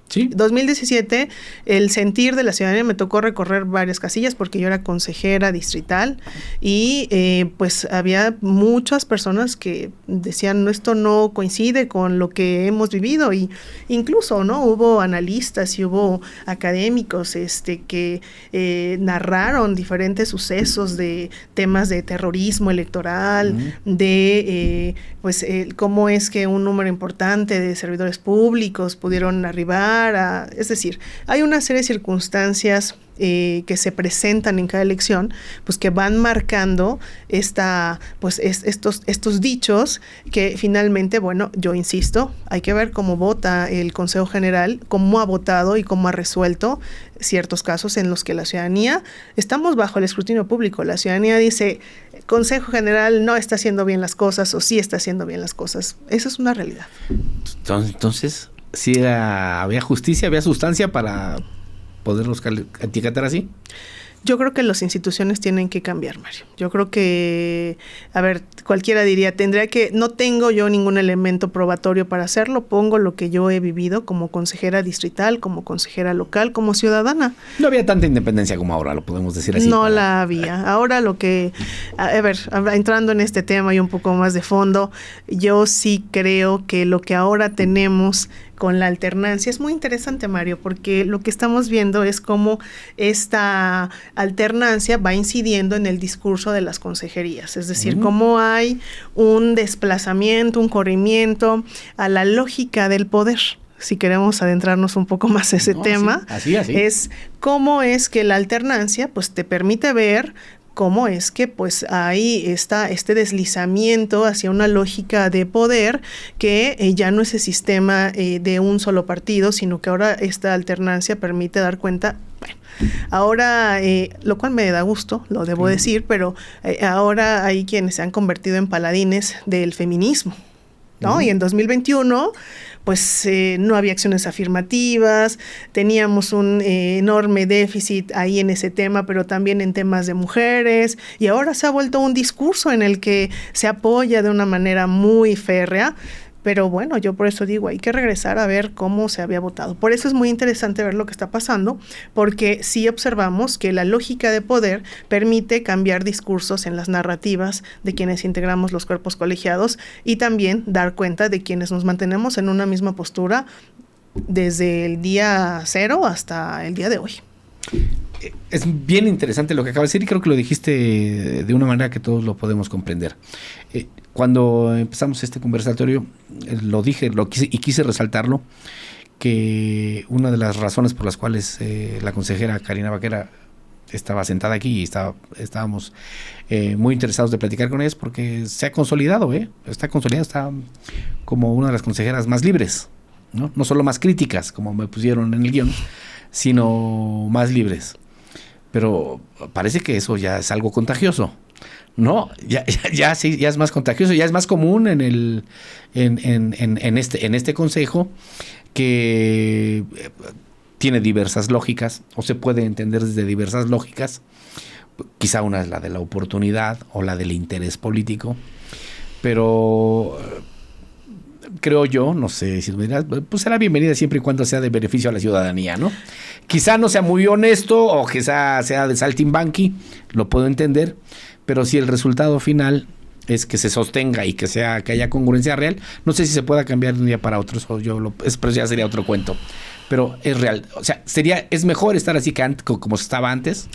Sí. 2017, el sentir de la ciudadanía, me tocó recorrer varias casillas porque yo era consejera distrital y pues había muchas personas que decían, no, esto no coincide con lo que hemos vivido, y incluso, ¿no? Hubo analistas y hubo académicos que narraron diferentes sucesos de temas de terrorismo electoral, de cómo es que un número importante de servidores públicos pudieron arribar es decir, hay una serie de circunstancias que se presentan en cada elección, pues que van marcando estos dichos que finalmente, bueno, yo insisto, hay que ver cómo vota el Consejo General, cómo ha votado y cómo ha resuelto ciertos casos en los que la ciudadanía, estamos bajo el escrutinio público, la ciudadanía dice, Consejo General no está haciendo bien las cosas o sí está haciendo bien las cosas. Esa es una realidad. Entonces, si había justicia, había sustancia para poderlos etiquetar así. Yo creo que las instituciones tienen que cambiar, Mario. Yo creo que, a ver, cualquiera diría, no tengo yo ningún elemento probatorio para hacerlo, pongo lo que yo he vivido como consejera distrital, como consejera local, como ciudadana. No había tanta independencia como ahora, lo podemos decir así. No la había. Ahora entrando en este tema y un poco más de fondo, yo sí creo que lo que ahora tenemos con la alternancia es muy interesante, Mario, porque lo que estamos viendo es cómo esta alternancia va incidiendo en el discurso de las consejerías, es decir, cómo hay un desplazamiento, un corrimiento a la lógica del poder. Si queremos adentrarnos un poco más a ese tema, así. Es cómo es que la alternancia pues te permite ver cómo es que pues hay este deslizamiento hacia una lógica de poder que ya no es el sistema de un solo partido, sino que ahora esta alternancia permite dar cuenta, bueno, ahora, lo cual me da gusto, lo debo decir, pero ahora hay quienes se han convertido en paladines del feminismo, ¿no? Y en 2021, pues no había acciones afirmativas, teníamos un enorme déficit ahí en ese tema, pero también en temas de mujeres, y ahora se ha vuelto un discurso en el que se apoya de una manera muy férrea. Pero bueno, yo por eso digo, hay que regresar a ver cómo se había votado. Por eso es muy interesante ver lo que está pasando, porque sí observamos que la lógica de poder permite cambiar discursos en las narrativas de quienes integramos los cuerpos colegiados y también dar cuenta de quienes nos mantenemos en una misma postura desde el día 0 hasta el día de hoy. Es bien interesante lo que acabas de decir y creo que lo dijiste de una manera que todos lo podemos comprender. Cuando empezamos este conversatorio, lo dije quise resaltarlo, que una de las razones por las cuales la consejera Karina Vaquera estaba sentada aquí y estábamos muy interesados de platicar con ella es porque se ha consolidado, está como una de las consejeras más libres, no solo más críticas, como me pusieron en el guión, sino más libres. Pero parece que eso ya es algo contagioso. No, ya es más contagioso, ya es más común en este consejo, que tiene diversas lógicas o se puede entender desde diversas lógicas. Quizá una es la de la oportunidad o la del interés político, pero creo yo, no sé si tú me dirás, pues será bienvenida siempre y cuando sea de beneficio a la ciudadanía, ¿no? Quizá no sea muy honesto o quizá sea de saltimbanqui, lo puedo entender, pero si el resultado final es que se sostenga y que haya congruencia real, no sé si se pueda cambiar de un día para otro, pero ya sería otro cuento, pero es real, o sea, es mejor estar así como se estaba antes.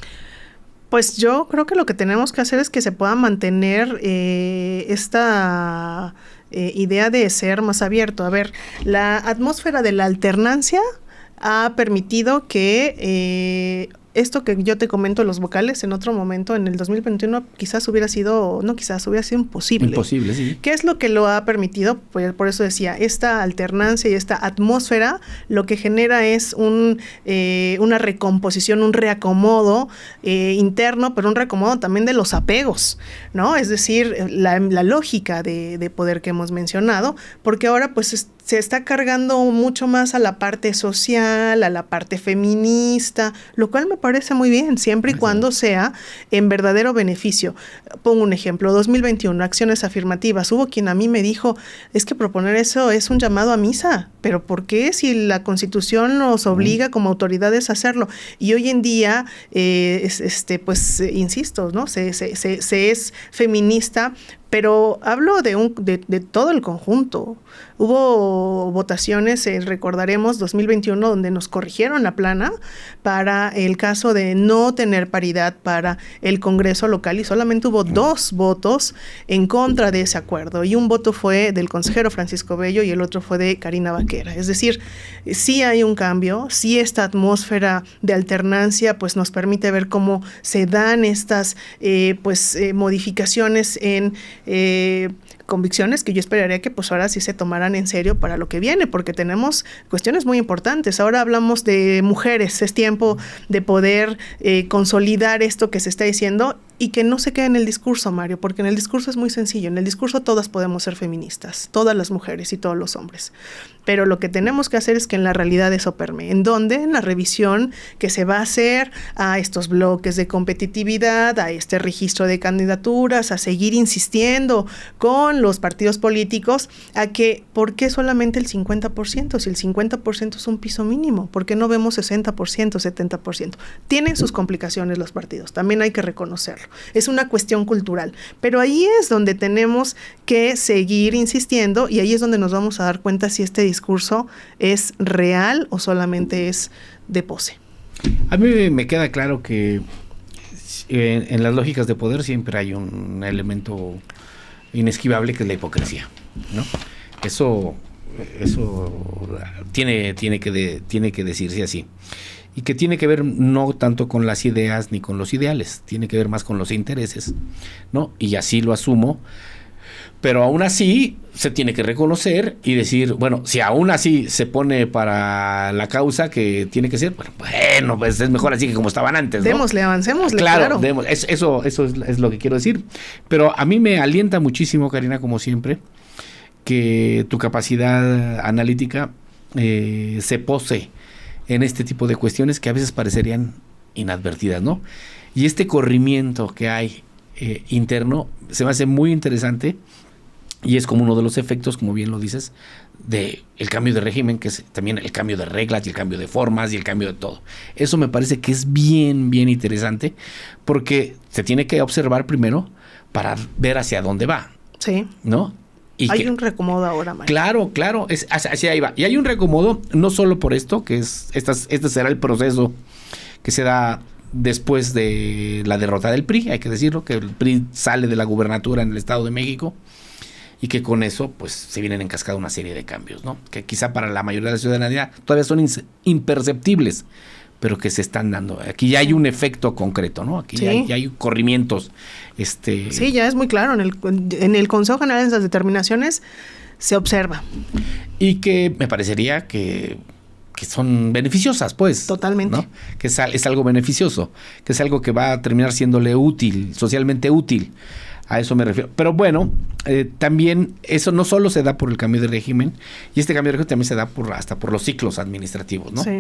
Pues yo creo que lo que tenemos que hacer es que se pueda mantener esta idea de ser más abierto. A ver, la atmósfera de la alternancia ha permitido que esto que yo te comento, los vocales, en otro momento, en el 2021, hubiera sido imposible. Imposible, sí. ¿Qué es lo que lo ha permitido? Pues por eso decía, esta alternancia y esta atmósfera lo que genera es una recomposición, un reacomodo interno, pero un reacomodo también de los apegos, ¿no? Es decir, la lógica de poder que hemos mencionado, porque ahora pues se está cargando mucho más a la parte social, a la parte feminista, lo cual me parece muy bien, siempre y cuando sea en verdadero beneficio. Pongo un ejemplo, 2021, acciones afirmativas. Hubo quien a mí me dijo, es que proponer eso es un llamado a misa, pero ¿por qué si la Constitución nos obliga como autoridades a hacerlo? Y hoy en día, pues insisto, ¿no? Se es feminista, pero hablo de todo el conjunto. Hubo votaciones, recordaremos, 2021, donde nos corrigieron la plana para el caso de no tener paridad para el Congreso local y solamente hubo 2 votos en contra de ese acuerdo. Y un voto fue del consejero Francisco Bello y el otro fue de Karina Baquera. Es decir, sí hay un cambio, sí esta atmósfera de alternancia pues nos permite ver cómo se dan estas modificaciones en convicciones que yo esperaría que pues ahora sí se tomaran en serio para lo que viene, porque tenemos cuestiones muy importantes. Ahora hablamos de mujeres, es tiempo de poder consolidar esto que se está diciendo y que no se quede en el discurso, Mario, porque en el discurso es muy sencillo, en el discurso todas podemos ser feministas, todas las mujeres y todos los hombres, pero lo que tenemos que hacer es que en la realidad eso permee. ¿En dónde? En la revisión que se va a hacer a estos bloques de competitividad, a este registro de candidaturas, a seguir insistiendo con los partidos políticos a que, ¿por qué solamente el 50%? Si el 50% es un piso mínimo, ¿por qué no vemos 60%, 70%? Tienen sus complicaciones los partidos, también hay que reconocerlo. Es una cuestión cultural, pero ahí es donde tenemos que seguir insistiendo y ahí es donde nos vamos a dar cuenta si este discurso es real o solamente es de pose. A mí me queda claro que en las lógicas de poder siempre hay un elemento inesquivable que es la hipocresía, ¿no? Eso tiene que decirse así. Y que tiene que ver no tanto con las ideas ni con los ideales, tiene que ver más con los intereses, ¿no? Y así lo asumo, pero aún así se tiene que reconocer y decir, bueno, si aún así se pone para la causa que tiene que ser, bueno, pues es mejor así que como estaban antes, ¿no? Démosle, avancémosle, claro. Eso es lo que quiero decir. Pero a mí me alienta muchísimo, Karina, como siempre, que tu capacidad analítica se pose en este tipo de cuestiones que a veces parecerían inadvertidas, ¿no? Y este corrimiento que hay interno se me hace muy interesante y es como uno de los efectos, como bien lo dices, de el cambio de régimen, que es también el cambio de reglas y el cambio de formas y el cambio de todo. Eso me parece que es bien, bien interesante porque se tiene que observar primero para ver hacia dónde va. Sí. ¿No? Y hay un reacomodo ahora, Mario. Claro, hacia ahí va. Y hay un reacomodo, no solo por esto, que es este será el proceso que se da después de la derrota del PRI, hay que decirlo, que el PRI sale de la gubernatura en el Estado de México y que con eso pues se vienen en cascada una serie de cambios, ¿no? Que quizá para la mayoría de la ciudadanía todavía son imperceptibles, pero que se están dando. Aquí ya hay un efecto concreto, ¿no? Aquí sí. ya hay corrimientos. Sí, ya es muy claro. En el Consejo General de esas determinaciones se observa. Y que me parecería que son beneficiosas, pues. Totalmente. ¿No? Que es algo beneficioso, que es algo que va a terminar siéndole útil, socialmente útil. A eso me refiero. Pero bueno, también eso no solo se da por el cambio de régimen, y este cambio de régimen también se da hasta por los ciclos administrativos, ¿no? Sí.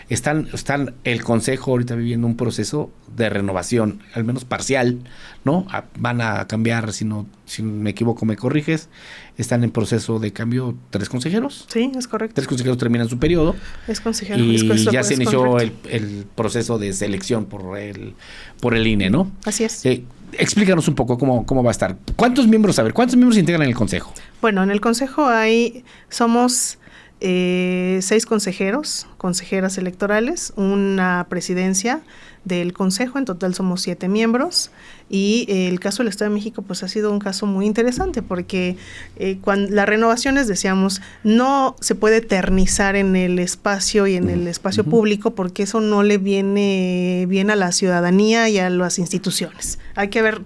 Están el Consejo ahorita viviendo un proceso de renovación, al menos parcial, ¿no? Van a cambiar, si me equivoco me corriges, están en proceso de cambio 3 consejeros. Sí, es correcto. 3 consejeros terminan su periodo. Es consejero. Y ya se inició el proceso de selección por el INE, ¿no? Así es. Explícanos un poco cómo va a estar. ¿Cuántos miembros integran en el Consejo? Bueno, en el Consejo somos 6 consejeras electorales, una presidencia del Consejo, en total somos 7 miembros, y el caso del Estado de México pues ha sido un caso muy interesante porque cuando las renovaciones, decíamos, no se puede eternizar en el espacio y en el espacio público porque eso no le viene bien a la ciudadanía y a las instituciones.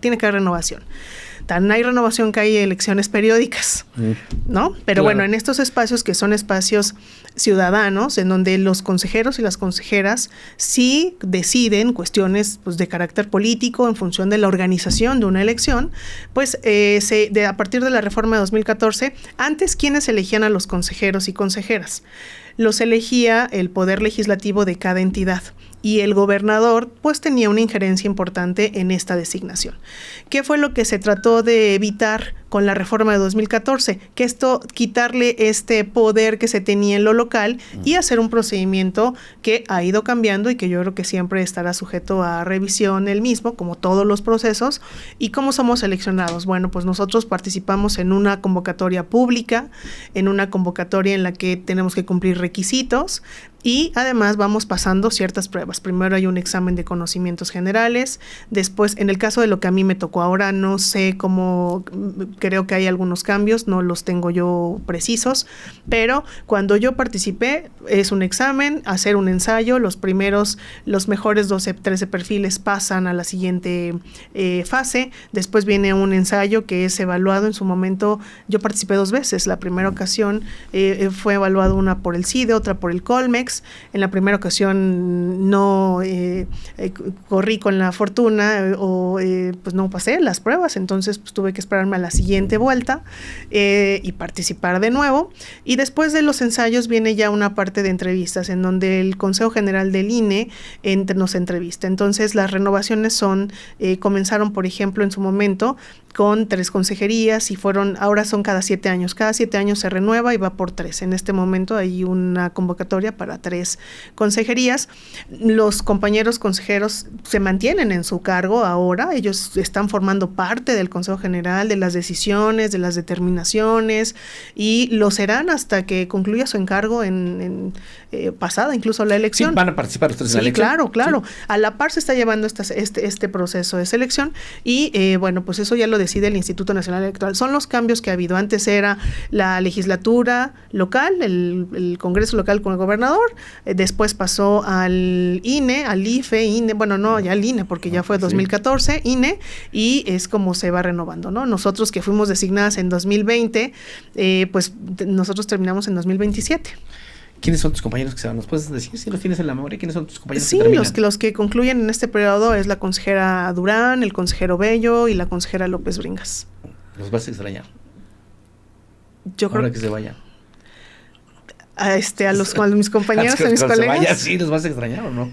Tiene que haber renovación. Tan hay renovación que hay elecciones periódicas, ¿no? Pero claro. bueno, en estos espacios que son espacios ciudadanos, en donde los consejeros y las consejeras sí deciden cuestiones pues, de carácter político en función de la organización de una elección, pues a partir de la reforma de 2014, antes, ¿quiénes elegían a los consejeros y consejeras? Los elegía el poder legislativo de cada entidad y el gobernador pues tenía una injerencia importante en esta designación. ¿Qué fue lo que se trató de evitar con la reforma de 2014? Que quitarle este poder que se tenía en lo local y hacer un procedimiento que ha ido cambiando y que yo creo que siempre estará sujeto a revisión el mismo, como todos los procesos. ¿Y cómo somos seleccionados? Bueno, pues nosotros participamos en una convocatoria pública, en una convocatoria en la que tenemos que cumplir requisitos y además vamos pasando ciertas pruebas. Primero hay un examen de conocimientos generales, después, en el caso de lo que a mí me tocó ahora, no sé cómo, creo que hay algunos cambios, no los tengo yo precisos, pero cuando yo participé es un examen, hacer un ensayo, los mejores 13 perfiles pasan a la siguiente fase, después viene un ensayo que es evaluado en su momento. Yo participé 2 veces, la primera ocasión fue evaluado una por el CIDE, otra por el Colmex. En la primera ocasión no corrí con la fortuna pues no pasé las pruebas, entonces pues tuve que esperarme a la siguiente vuelta y participar de nuevo. Y después de los ensayos viene ya una parte de entrevistas en donde el Consejo General del INE nos entrevista. Entonces las renovaciones comenzaron, por ejemplo, en su momento con 3 consejerías y ahora son cada 7 años. Cada 7 años se renueva y va por 3. En este momento hay una convocatoria para 3 consejerías. Los compañeros consejeros se mantienen en su cargo ahora. Ellos están formando parte del Consejo General, de las decisiones, de las determinaciones y lo serán hasta que concluya su encargo pasada incluso la elección. Sí, van a participar ustedes en la elección. Claro. Sí. A la par se está llevando este proceso de selección y bueno, pues eso ya lo decide el Instituto Nacional Electoral. Son los cambios que ha habido. Antes era la legislatura local, el Congreso local con el gobernador, después pasó al INE, al IFE, INE, bueno, no, ya al INE, porque ya fue 2014, sí. INE, y es como se va renovando, ¿no? Nosotros que fuimos designadas en 2020, pues nosotros terminamos en 2027. ¿Quiénes son tus compañeros que se van? ¿Nos puedes decir si los tienes en la memoria? ¿Quiénes son tus compañeros sí, que terminan? los que concluyen en este periodo es la consejera Durán, el consejero Bello y la consejera López Bringas. ¿Los vas a extrañar? Yo creo ahora que se vayan. A mis compañeros, a mis colegas. Vaya, sí, ¿los vas a extrañar o no?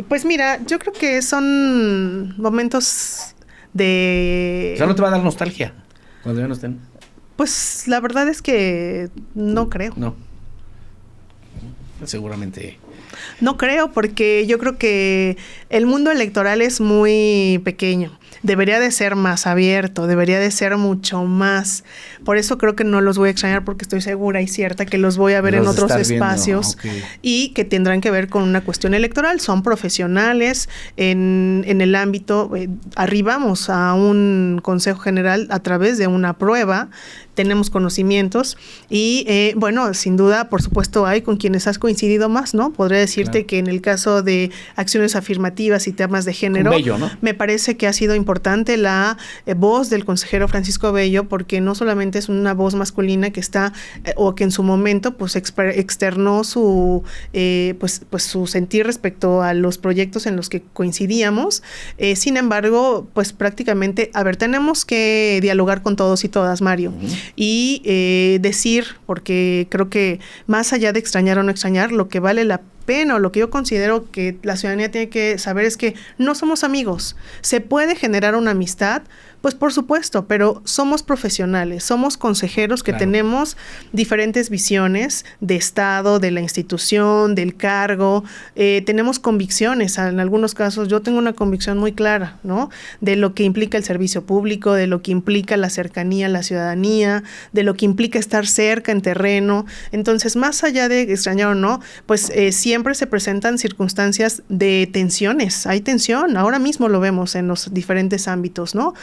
Pues mira, yo creo que son momentos de... O sea, ¿no te va a dar nostalgia cuando ya no estén? Pues la verdad es que no creo. No. Seguramente. No creo, porque yo creo que el mundo electoral es muy pequeño. Debería de ser más abierto, debería de ser mucho más. Por eso creo que no los voy a extrañar, porque estoy segura y cierta que los voy a ver en otros espacios y que tendrán que ver con una cuestión electoral. Son profesionales en el ámbito. Arribamos a un Consejo General a través de una prueba. Tenemos conocimientos y bueno, sin duda, por supuesto, hay con quienes has coincidido más, ¿no? Podría decirte que en el caso de acciones afirmativas y temas de género, Bello, ¿no? Me parece que ha sido importante la voz del consejero Francisco Bello, porque no solamente es una voz masculina que está o que en su momento pues externó su su sentir respecto a los proyectos en los que coincidíamos. Sin embargo, pues prácticamente, tenemos que dialogar con todos y todas, Mario. Y decir, porque creo que más allá de extrañar o no extrañar, lo que vale la pena o lo que yo considero que la ciudadanía tiene que saber es que no somos amigos. Se puede generar una amistad, pues por supuesto, pero somos profesionales, somos consejeros que tenemos diferentes visiones de Estado, de la institución, del cargo, tenemos convicciones. En algunos casos yo tengo una convicción muy clara, ¿no? De lo que implica el servicio público, de lo que implica la cercanía a la ciudadanía, de lo que implica estar cerca en terreno. Entonces, más allá de extrañar o no, pues siempre se presentan circunstancias de tensiones. Hay tensión, ahora mismo lo vemos en los diferentes ámbitos, ¿no?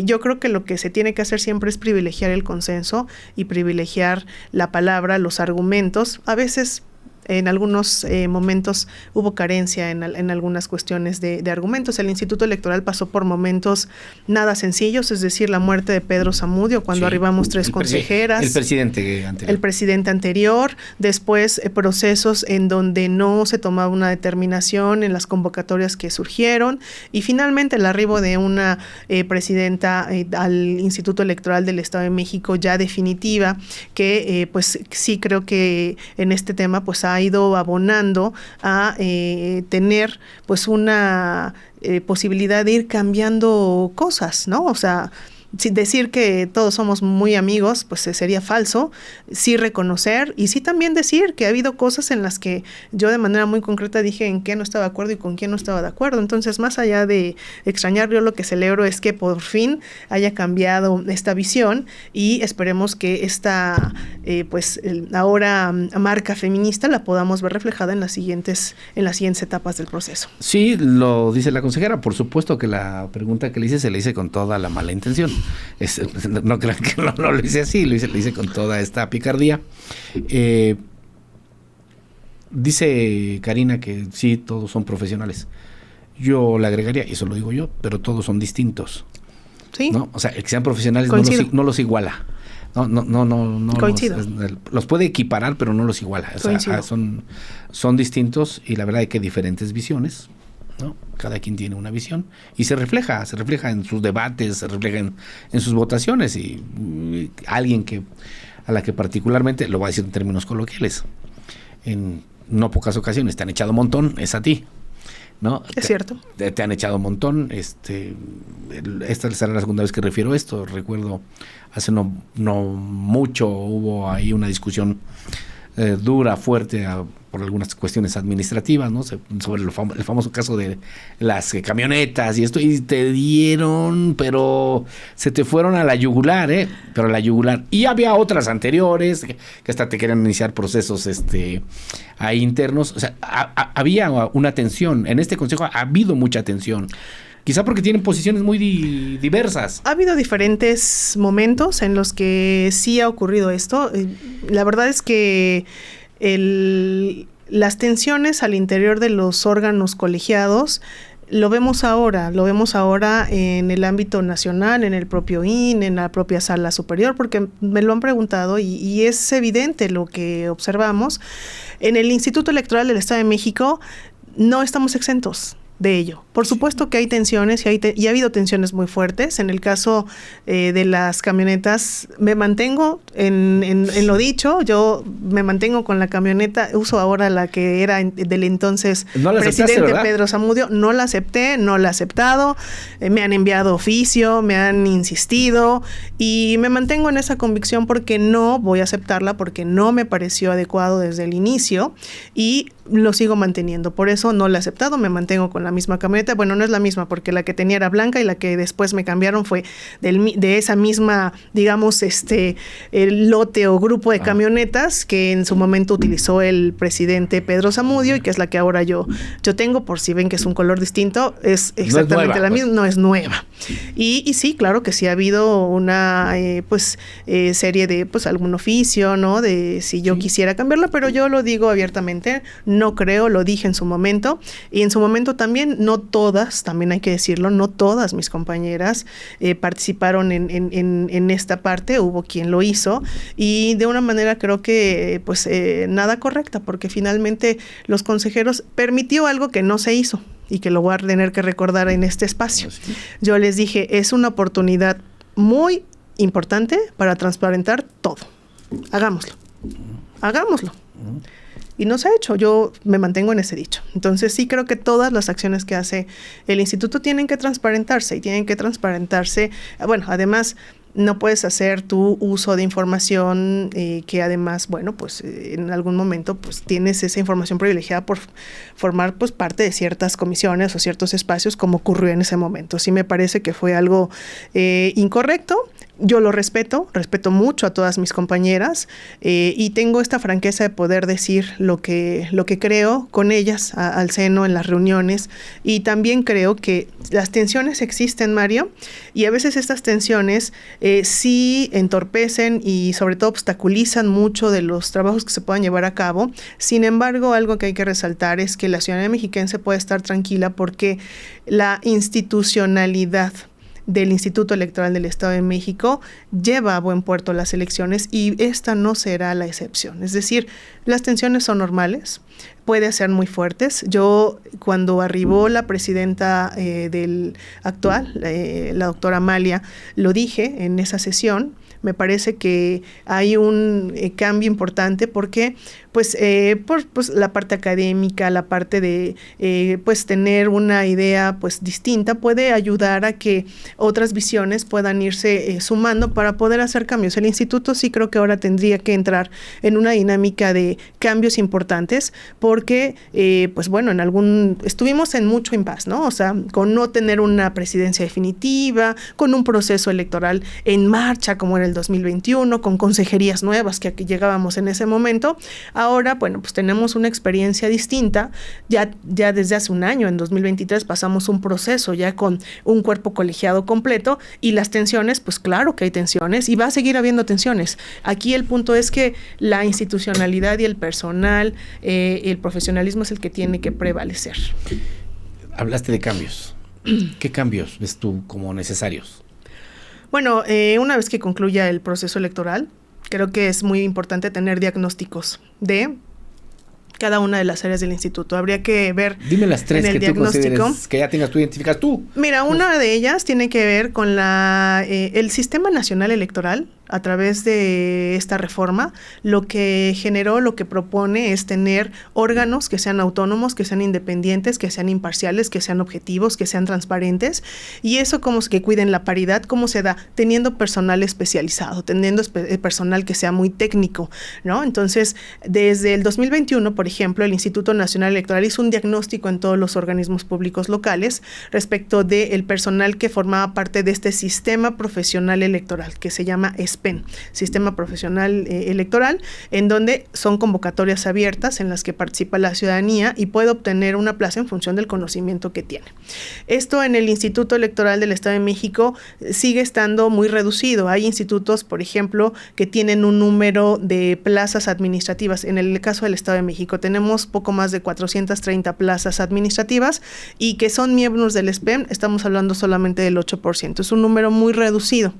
Yo creo que lo que se tiene que hacer siempre es privilegiar el consenso y privilegiar la palabra, los argumentos. A veces en algunos momentos hubo carencia en algunas cuestiones de argumentos. El Instituto Electoral pasó por momentos nada sencillos, es decir, la muerte de Pedro Zamudio, cuando arribamos 3 consejeras. El presidente anterior, después procesos en donde no se tomaba una determinación en las convocatorias que surgieron, y finalmente el arribo de una presidenta al Instituto Electoral del Estado de México ya definitiva, que pues sí creo que en este tema pues ha ido abonando a tener pues una posibilidad de ir cambiando cosas, ¿no? O sea, decir que todos somos muy amigos, pues sería falso. Sí reconocer y sí también decir que ha habido cosas en las que yo de manera muy concreta dije en qué no estaba de acuerdo y con quién no estaba de acuerdo. Entonces, más allá de extrañar, yo lo que celebro es que por fin haya cambiado esta visión, y esperemos que esta ahora marca feminista la podamos ver reflejada en las siguientes etapas del proceso. Sí, lo dice la consejera. Por supuesto que la pregunta que le hice se le hice con toda la mala intención. No crean que no lo hice así, lo hice con toda esta picardía. Dice Karina que sí, todos son profesionales. Yo le agregaría, y eso lo digo yo, pero todos son distintos. Sí. ¿No? O sea, el que sean profesionales no los iguala. No. Coincido. Los puede equiparar, pero no los iguala. O sea, son distintos, y la verdad hay que diferentes visiones, ¿no? Cada quien tiene una visión y se refleja en sus debates, se refleja en sus votaciones, y alguien a la que particularmente, lo voy a decir en términos coloquiales, en no pocas ocasiones te han echado un montón, es a ti, ¿no? Es cierto. Te han echado un montón. Esta será la segunda vez que refiero esto. Recuerdo hace no mucho hubo ahí una discusión dura, fuerte, por algunas cuestiones administrativas, ¿no? Sobre el famoso caso de las camionetas y esto, y te dieron, pero se te fueron a la yugular, pero a la yugular. Y había otras anteriores que hasta te querían iniciar procesos ahí internos. O sea, había una tensión. En este consejo ha habido mucha tensión. Quizá porque tienen posiciones muy diversas. Ha habido diferentes momentos en los que sí ha ocurrido esto. La verdad es que las tensiones al interior de los órganos colegiados lo vemos ahora en el ámbito nacional, en el propio INE, en la propia sala superior, porque me lo han preguntado y es evidente lo que observamos. En el Instituto Electoral del Estado de México no estamos exentos de ello. Por supuesto que hay tensiones y ha habido tensiones muy fuertes. En el caso de las camionetas, me mantengo en lo dicho. Yo me mantengo con la camioneta, uso ahora la que era del entonces presidente Pedro Zamudio. No la acepté, no la he aceptado. Me han enviado oficio, me han insistido, y me mantengo en esa convicción porque no voy a aceptarla, porque no me pareció adecuado desde el inicio, y lo sigo manteniendo. Por eso no la he aceptado, me mantengo con la misma camioneta. Bueno, no es la misma, porque la que tenía era blanca y la que después me cambiaron fue de esa misma, digamos, el lote o grupo de camionetas que en su momento utilizó el presidente Pedro Zamudio, y que es la que ahora yo tengo. Por si ven que es un color distinto, es exactamente la misma, no es nueva. Y sí, claro que sí ha habido una serie de algún oficio, ¿no? De si yo quisiera cambiarla, pero yo lo digo abiertamente, no creo, lo dije en su momento, y en su momento también, no todas, también hay que decirlo, no todas mis compañeras participaron en esta parte. Hubo quien lo hizo, y de una manera creo que nada correcta, porque finalmente los consejeros permitió algo que no se hizo, y que lo voy a tener que recordar en este espacio. ¿Sí? Yo les dije, es una oportunidad muy importante para transparentar todo. Hagámoslo. Y no se ha hecho. Yo me mantengo en ese dicho. Entonces sí creo que todas las acciones que hace el instituto tienen que transparentarse, bueno, además no puedes hacer tu uso de información que además, en algún momento tienes esa información privilegiada por formar parte de ciertas comisiones o ciertos espacios, como ocurrió en ese momento. Sí me parece que fue algo incorrecto. Yo lo respeto mucho a todas mis compañeras y tengo esta franqueza de poder decir lo que creo con ellas al seno en las reuniones, y también creo que las tensiones existen, Mario, y a veces estas tensiones sí entorpecen y sobre todo obstaculizan mucho de los trabajos que se puedan llevar a cabo. Sin embargo, algo que hay que resaltar es que la ciudadanía mexiquense puede estar tranquila porque la institucionalidad del Instituto Electoral del Estado de México lleva a buen puerto las elecciones y esta no será la excepción. Es decir, las tensiones son normales, pueden ser muy fuertes. Yo, cuando arribó la presidenta del actual, la doctora Amalia, lo dije en esa sesión. Me parece que hay un cambio importante porque por la parte académica, la parte de tener una idea distinta puede ayudar a que otras visiones puedan irse sumando para poder hacer cambios. El instituto sí creo que ahora tendría que entrar en una dinámica de cambios importantes porque estuvimos en mucho impasse, ¿no? O sea, con no tener una presidencia definitiva, con un proceso electoral en marcha como era el 2021, con consejerías nuevas que llegábamos en ese momento. Ahora, tenemos una experiencia distinta. Ya desde hace un año, en 2023, pasamos un proceso ya con un cuerpo colegiado completo y las tensiones, pues claro que hay tensiones y va a seguir habiendo tensiones. Aquí el punto es que la institucionalidad y el personal, el profesionalismo es el que tiene que prevalecer. Hablaste de cambios. ¿Qué cambios ves tú como necesarios? Bueno, una vez que concluya el proceso electoral, creo que es muy importante tener diagnósticos de cada una de las áreas del instituto. Habría que ver. Dime las tres que tú consideres que ya tengas tú identificas tú. Mira, una de ellas tiene que ver con el Sistema Nacional Electoral. A través de esta reforma, lo que generó, lo que propone es tener órganos que sean autónomos, que sean independientes, que sean imparciales, que sean objetivos, que sean transparentes. Y eso, como que cuiden la paridad, ¿cómo se da? Teniendo personal especializado, teniendo personal que sea muy técnico, ¿no? Entonces, desde el 2021, por ejemplo, el Instituto Nacional Electoral hizo un diagnóstico en todos los organismos públicos locales respecto del personal que formaba parte de este sistema profesional electoral, que se llama SPEN, Sistema Profesional Electoral, en donde son convocatorias abiertas en las que participa la ciudadanía y puede obtener una plaza en función del conocimiento que tiene. Esto en el Instituto Electoral del Estado de México sigue estando muy reducido. Hay institutos, por ejemplo, que tienen un número de plazas administrativas. En el caso del Estado de México tenemos poco más de 430 plazas administrativas y que son miembros del SPEN, estamos hablando solamente del 8%. Es un número muy reducido.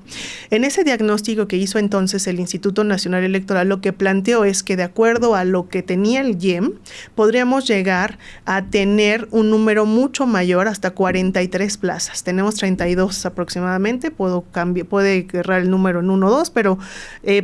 En ese diagnóstico que hizo entonces el Instituto Nacional Electoral, lo que planteó es que de acuerdo a lo que tenía el IEM, podríamos llegar a tener un número mucho mayor, hasta 43 plazas. Tenemos 32 aproximadamente, puede errar el número en 1 o 2, pero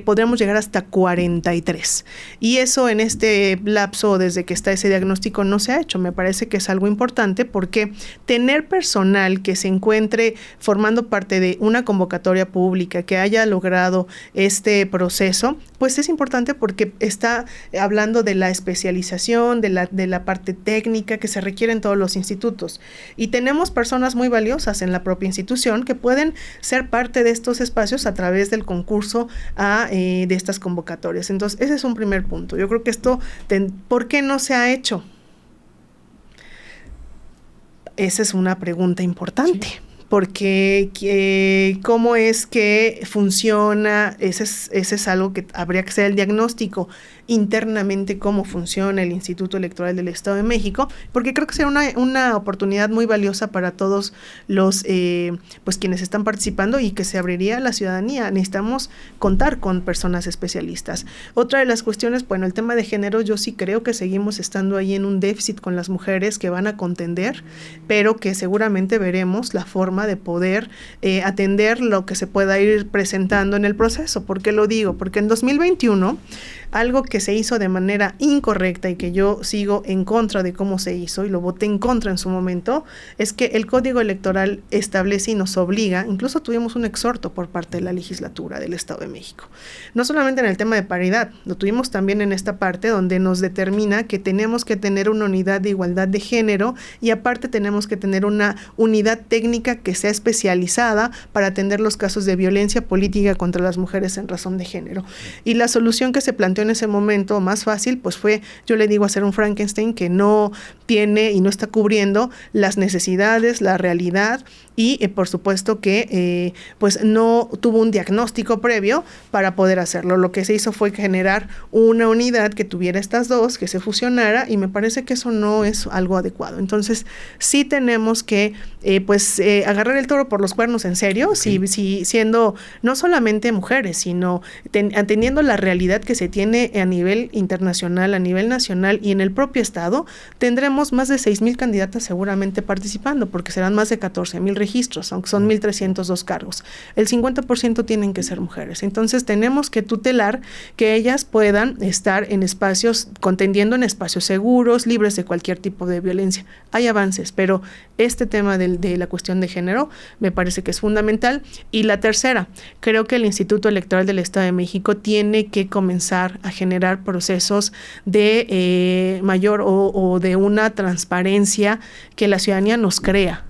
podríamos llegar hasta 43. Y eso en este lapso, desde que está ese diagnóstico, no se ha hecho. Me parece que es algo importante porque tener personal que se encuentre formando parte de una convocatoria pública, que haya logrado este proceso, pues es importante porque está hablando de la especialización, de la parte técnica que se requiere en todos los institutos. Y tenemos personas muy valiosas en la propia institución que pueden ser parte de estos espacios a través del concurso de estas convocatorias. Entonces, ese es un primer punto. Yo creo que esto, ¿por qué no se ha hecho? Esa es una pregunta importante. Sí. Porque cómo es que funciona, ese es algo que habría que hacer el diagnóstico internamente, cómo funciona el Instituto Electoral del Estado de México, porque creo que será una oportunidad muy valiosa para todos los quienes están participando y que se abriría a la ciudadanía. Necesitamos contar con personas especialistas. Otra de las cuestiones, el tema de género, yo sí creo que seguimos estando ahí en un déficit con las mujeres que van a contender, pero que seguramente veremos la forma de poder atender lo que se pueda ir presentando en el proceso. ¿Por qué lo digo? Porque en 2021, algo que se hizo de manera incorrecta y que yo sigo en contra de cómo se hizo y lo voté en contra en su momento, es que el Código Electoral establece y nos obliga, incluso tuvimos un exhorto por parte de la legislatura del Estado de México, no solamente en el tema de paridad, lo tuvimos también en esta parte donde nos determina que tenemos que tener una unidad de igualdad de género y aparte tenemos que tener una unidad técnica que sea especializada para atender los casos de violencia política contra las mujeres en razón de género. Y la solución que se planteó en ese momento, más fácil, pues fue, yo le digo, hacer un Frankenstein que no tiene y no está cubriendo las necesidades, la realidad, y por supuesto que pues no tuvo un diagnóstico previo para poder hacerlo. Lo que se hizo fue generar una unidad que tuviera estas dos, que se fusionara, y me parece que eso no es algo adecuado. Entonces sí tenemos que agarrar el toro por los cuernos en serio, okay. si siendo no solamente mujeres, sino atendiendo la realidad que se tiene a nivel internacional, a nivel nacional y en el propio estado, tendremos más de 6,000 candidatas seguramente participando, porque serán más de 14,000 registros, aunque son 1,302 cargos. El 50% tienen que ser mujeres. Entonces tenemos que tutelar que ellas puedan estar en espacios, contendiendo en espacios seguros, libres de cualquier tipo de violencia. Hay avances, pero este tema de la cuestión de género me parece que es fundamental. Y la tercera, creo que el Instituto Electoral del Estado de México tiene que comenzar a generar procesos de mayor o de una transparencia que la ciudadanía nos crea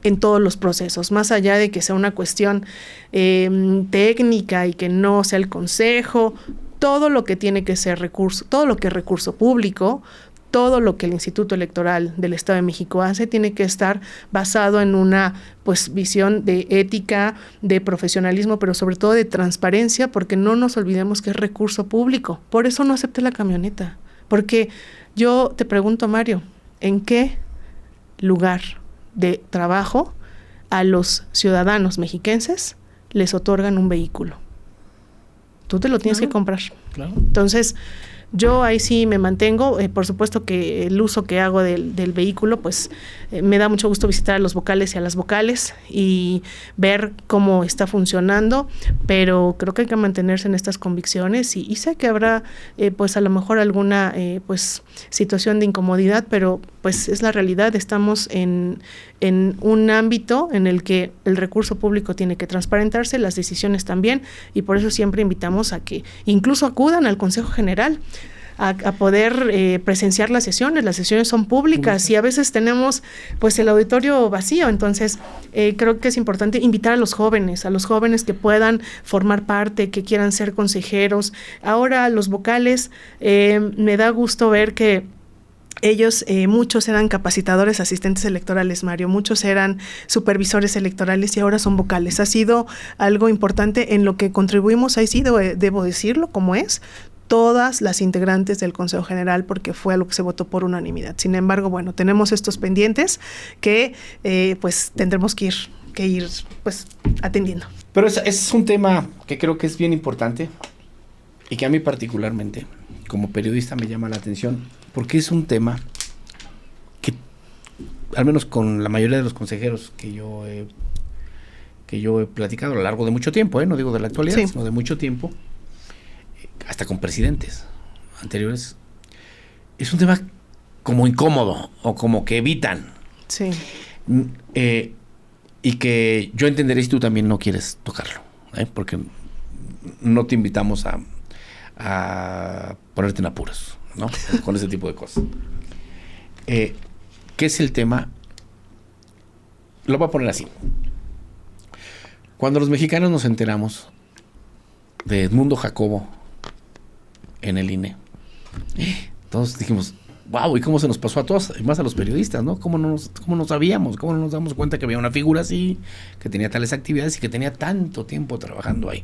en todos los procesos, más allá de que sea una cuestión técnica y que no sea el consejo, todo lo que tiene que ser recurso, todo lo que es recurso público, todo lo que el Instituto Electoral del Estado de México hace tiene que estar basado en una visión de ética, de profesionalismo, pero sobre todo de transparencia, porque no nos olvidemos que es recurso público. Por eso no acepté la camioneta, porque yo te pregunto, Mario, ¿en qué lugar de trabajo a los ciudadanos mexiquenses les otorgan un vehículo? Tú te lo tienes que comprar. Claro. Entonces, yo ahí sí me mantengo. Por supuesto que el uso que hago del vehículo, pues me da mucho gusto visitar a los vocales y a las vocales y ver cómo está funcionando, pero creo que hay que mantenerse en estas convicciones y sé que habrá pues a lo mejor alguna situación de incomodidad, pero pues es la realidad. Estamos en un ámbito en el que el recurso público tiene que transparentarse, las decisiones también, y por eso siempre invitamos a que incluso acudan al Consejo General a poder presenciar las sesiones son públicas y a veces tenemos pues el auditorio vacío. Entonces creo que es importante invitar a los jóvenes que puedan formar parte, que quieran ser consejeros. Ahora los vocales, me da gusto ver que ellos, muchos eran capacitadores, asistentes electorales, Mario, muchos eran supervisores electorales y ahora son vocales. Ha sido algo importante en lo que contribuimos, ahí sí debo decirlo como es, todas las integrantes del Consejo General, porque fue algo que se votó por unanimidad. Sin embargo, bueno, tenemos estos pendientes que pues tendremos que ir pues atendiendo. Pero es un tema que creo que es bien importante y que a mí particularmente, como periodista, me llama la atención, porque es un tema que, al menos con la mayoría de los consejeros que yo he platicado a lo largo de mucho tiempo, no digo de la actualidad, sí, sino de mucho tiempo, hasta con presidentes anteriores, es un tema como incómodo o como que evitan. Sí. Y que yo entenderé si tú también no quieres tocarlo, porque no te invitamos a ponerte en apuros, ¿no? Con ese tipo de cosas. ¿Qué es el tema? Lo voy a poner así. Cuando los mexicanos nos enteramos de Edmundo Jacobo en el INE, todos dijimos, wow, ¿y cómo se nos pasó a todos? Y más a los periodistas, ¿no? ¿Cómo no sabíamos? ¿Cómo no nos damos cuenta que había una figura así, que tenía tales actividades y que tenía tanto tiempo trabajando ahí?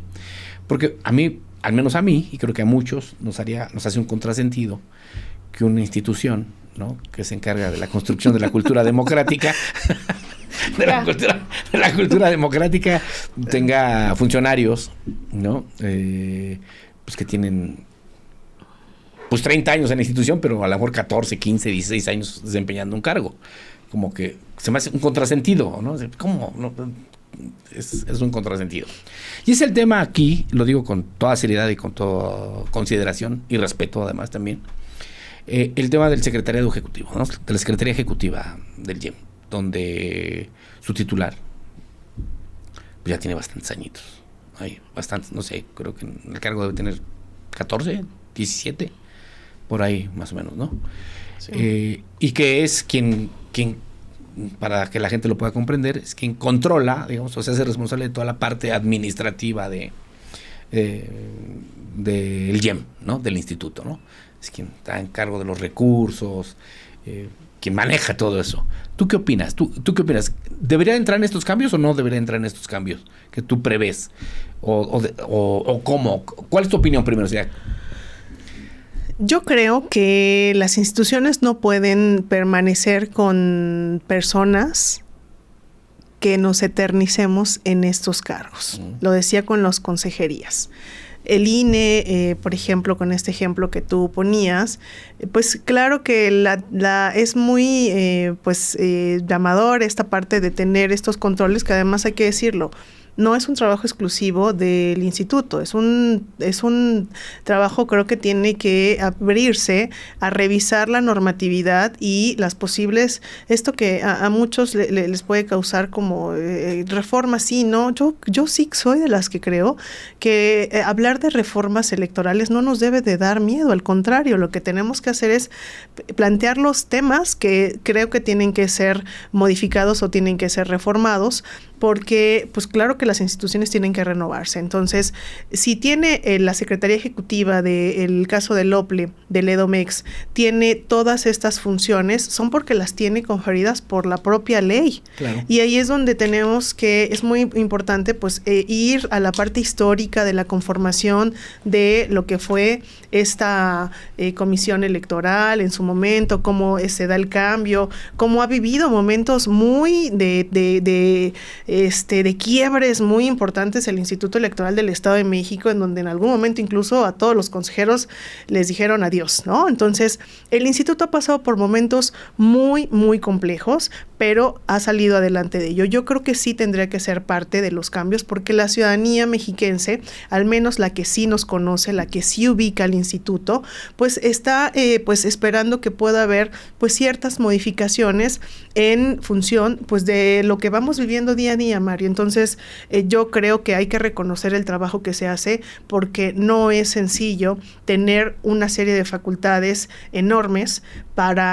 Porque a mí, al menos a mí, y creo que a muchos, nos hace un contrasentido que una institución, ¿no?, que se encarga de la construcción de la cultura democrática, de la cultura democrática, tenga funcionarios, ¿no? Pues que tienen pues 30 años en la institución, pero a lo mejor 14, 15, 16 años desempeñando un cargo. Como que se me hace un contrasentido, ¿no? ¿Cómo? No, es un contrasentido. Y es el tema aquí, lo digo con toda seriedad y con toda consideración y respeto además también, el tema del secretariado ejecutivo, ¿no? De la Secretaría Ejecutiva del IEM, donde su titular pues ya tiene bastantes añitos. Hay bastantes, no sé, creo que el cargo debe tener 14, 17, por ahí más o menos, ¿no? Sí. Y que es quien para que la gente lo pueda comprender, es quien controla, digamos, o se hace responsable de toda la parte administrativa del IEM, ¿no? Del instituto, ¿no? Es quien está en cargo de los recursos, quien maneja todo eso. ¿Tú qué opinas? ¿Tú qué opinas? ¿Debería entrar en estos cambios o no debería entrar en estos cambios que tú prevés? ¿O cómo? ¿Cuál es tu opinión primero? O sea, yo creo que las instituciones no pueden permanecer con personas que nos eternicemos en estos cargos. Lo decía con las consejerías. El INE, por ejemplo, con este ejemplo que tú ponías, pues claro que es muy llamador esta parte de tener estos controles, que además hay que decirlo, no es un trabajo exclusivo del instituto, es un trabajo, creo que tiene que abrirse a revisar la normatividad y las posibles, esto que a muchos les puede causar como reformas, sí, ¿no? Yo sí soy de las que creo que hablar de reformas electorales no nos debe de dar miedo, al contrario, lo que tenemos que hacer es plantear los temas que creo que tienen que ser modificados o tienen que ser reformados, porque pues claro que las instituciones tienen que renovarse. Entonces, si tiene la Secretaría Ejecutiva del caso del OPLE, del EDOMEX, tiene todas estas funciones, son porque las tiene conferidas por la propia ley. Claro. Y ahí es donde tenemos que, es muy importante pues ir a la parte histórica de la conformación de lo que fue esta comisión electoral en su momento, cómo se da el cambio, cómo ha vivido momentos muy de quiebres muy importantes el Instituto Electoral del Estado de México, en donde en algún momento incluso a todos los consejeros les dijeron adiós, ¿no? Entonces, el instituto ha pasado por momentos muy, muy complejos, pero ha salido adelante de ello. Yo creo que sí tendría que ser parte de los cambios, porque la ciudadanía mexiquense, al menos la que sí nos conoce, la que sí ubica al instituto, pues está pues esperando que pueda haber pues ciertas modificaciones en función pues de lo que vamos viviendo día a día, Mario. Entonces, yo creo que hay que reconocer el trabajo que se hace, porque no es sencillo tener una serie de facultades enormes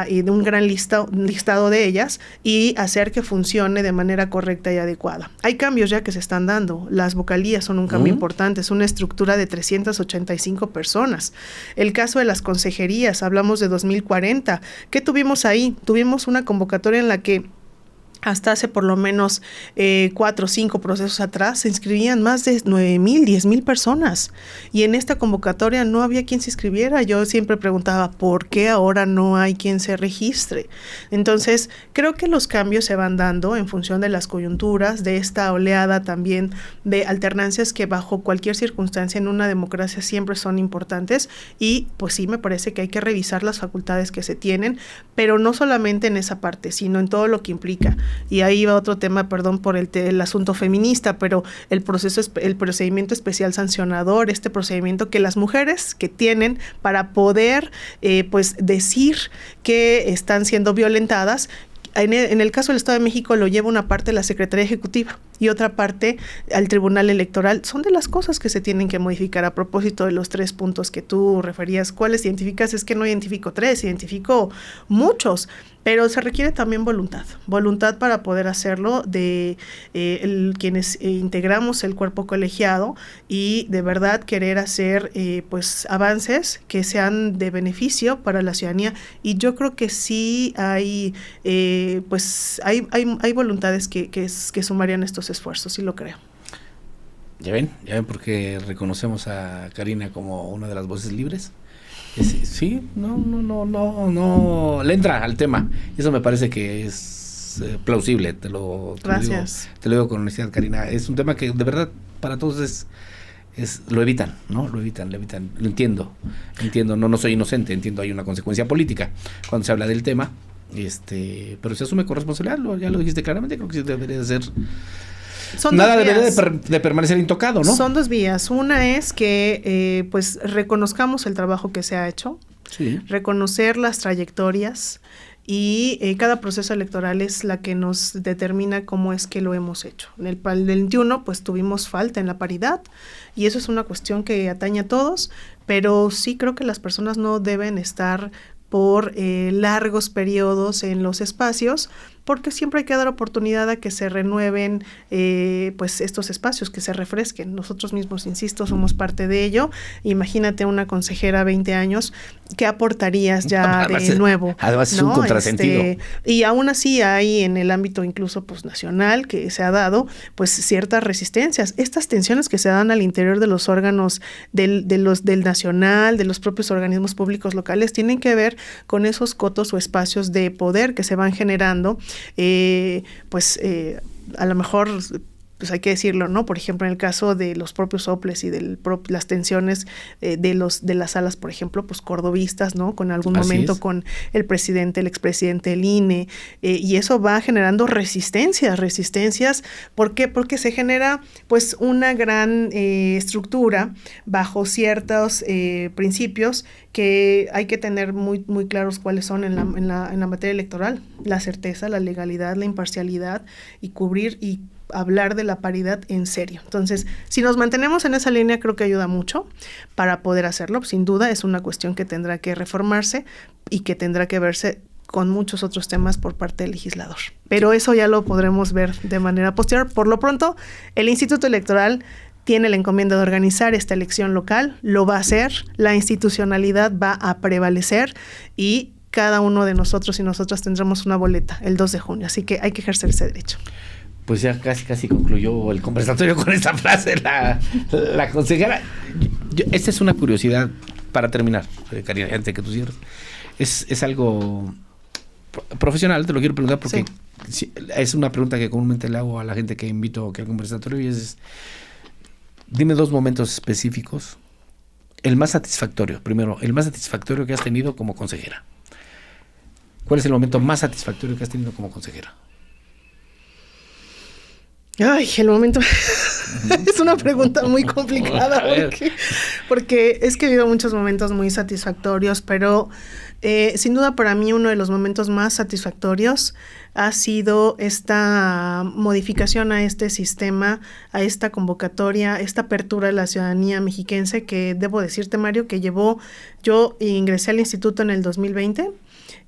y de un gran listado de ellas, y hacer que funcione de manera correcta y adecuada. Hay cambios ya que se están dando. Las vocalías son un cambio importante, es una estructura de 385 personas. El caso de las consejerías, hablamos de 2040. ¿Qué tuvimos ahí? Tuvimos una convocatoria en la que hasta hace por lo menos 4 o 5 procesos atrás se inscribían más de 9,000, 10,000 personas, y en esta convocatoria no había quien se inscribiera. Yo siempre preguntaba, ¿por qué ahora no hay quien se registre? Entonces, creo que los cambios se van dando en función de las coyunturas, de esta oleada también de alternancias que bajo cualquier circunstancia en una democracia siempre son importantes, y pues sí me parece que hay que revisar las facultades que se tienen, pero no solamente en esa parte, sino en todo lo que implica. Y ahí va otro tema, perdón por el asunto feminista, pero el procedimiento especial sancionador, este procedimiento que las mujeres que tienen para poder pues decir que están siendo violentadas. En el caso del Estado de México lo lleva una parte la Secretaría Ejecutiva y otra parte al Tribunal Electoral. Son de las cosas que se tienen que modificar. A propósito de los 3 puntos que tú referías, ¿cuáles identificas? Es que no identifico 3, identifico muchos, pero se requiere también voluntad para poder hacerlo de quienes integramos el cuerpo colegiado, y de verdad querer hacer pues avances que sean de beneficio para la ciudadanía. Y yo creo que sí hay hay voluntades que sumarían estos esfuerzos, sí lo creo. Ya ven, porque reconocemos a Karina como una de las voces libres. Sí, no le entra al tema. Eso me parece que es plausible. Gracias. Te lo digo con honestidad, Karina. Es un tema que de verdad para todos lo evitan, ¿no? Lo evitan. Lo entiendo, no soy inocente, entiendo, hay una consecuencia política cuando se habla del tema, pero se asume con responsabilidad, ya lo dijiste claramente, creo que sí debería ser. Nada debería de permanecer intocado, ¿no? Son 2 vías. Una es que pues reconozcamos el trabajo que se ha hecho, sí, reconocer las trayectorias, y cada proceso electoral es la que nos determina cómo es que lo hemos hecho. En el 21 pues tuvimos falta en la paridad, y eso es una cuestión que atañe a todos, pero sí creo que las personas no deben estar por largos periodos en los espacios, porque siempre hay que dar oportunidad a que se renueven pues estos espacios, que se refresquen. Nosotros mismos, insisto, somos parte de ello. Imagínate una consejera 20 años, ¿qué aportarías ya de nuevo? Además es un contrasentido. Y aún así hay en el ámbito incluso pues nacional que se ha dado pues ciertas resistencias. Estas tensiones que se dan al interior de los órganos del nacional, de los propios organismos públicos locales, tienen que ver con esos cotos o espacios de poder que se van generando, a lo mejor, pues hay que decirlo, ¿no? Por ejemplo, en el caso de los propios soples y las tensiones de las salas, por ejemplo, pues cordobistas, ¿no? Con algún momento con el presidente, el expresidente del INE, y eso va generando resistencias. ¿Por qué? Porque se genera pues una gran estructura bajo ciertos principios que hay que tener muy, muy claros cuáles son en la materia electoral: la certeza, la legalidad, la imparcialidad, y cubrir y hablar de la paridad en serio. Entonces, si nos mantenemos en esa línea, creo que ayuda mucho para poder hacerlo. Sin duda es una cuestión que tendrá que reformarse y que tendrá que verse con muchos otros temas por parte del legislador. Pero eso ya lo podremos ver de manera posterior. Por lo pronto, el Instituto Electoral tiene la encomienda de organizar esta elección local, lo va a hacer, la institucionalidad va a prevalecer y cada uno de nosotros y nosotras tendremos una boleta el 2 de junio, así que hay que ejercer ese derecho. Pues ya casi concluyó el conversatorio con esta frase la consejera. Esta es una curiosidad para terminar, Karina, antes de que tú cierres. Es algo profesional, te lo quiero preguntar porque es una pregunta que comúnmente le hago a la gente que invito al conversatorio, y es: dime 2 momentos específicos. El más satisfactorio, primero, el más satisfactorio que has tenido como consejera. ¿Cuál es el momento más satisfactorio que has tenido como consejera? Ay, el momento es una pregunta muy complicada porque es que he habido muchos momentos muy satisfactorios, pero sin duda para mí uno de los momentos más satisfactorios ha sido esta modificación a este sistema, a esta convocatoria, esta apertura de la ciudadanía mexiquense, que debo decirte, Mario, que yo ingresé al instituto en el 2020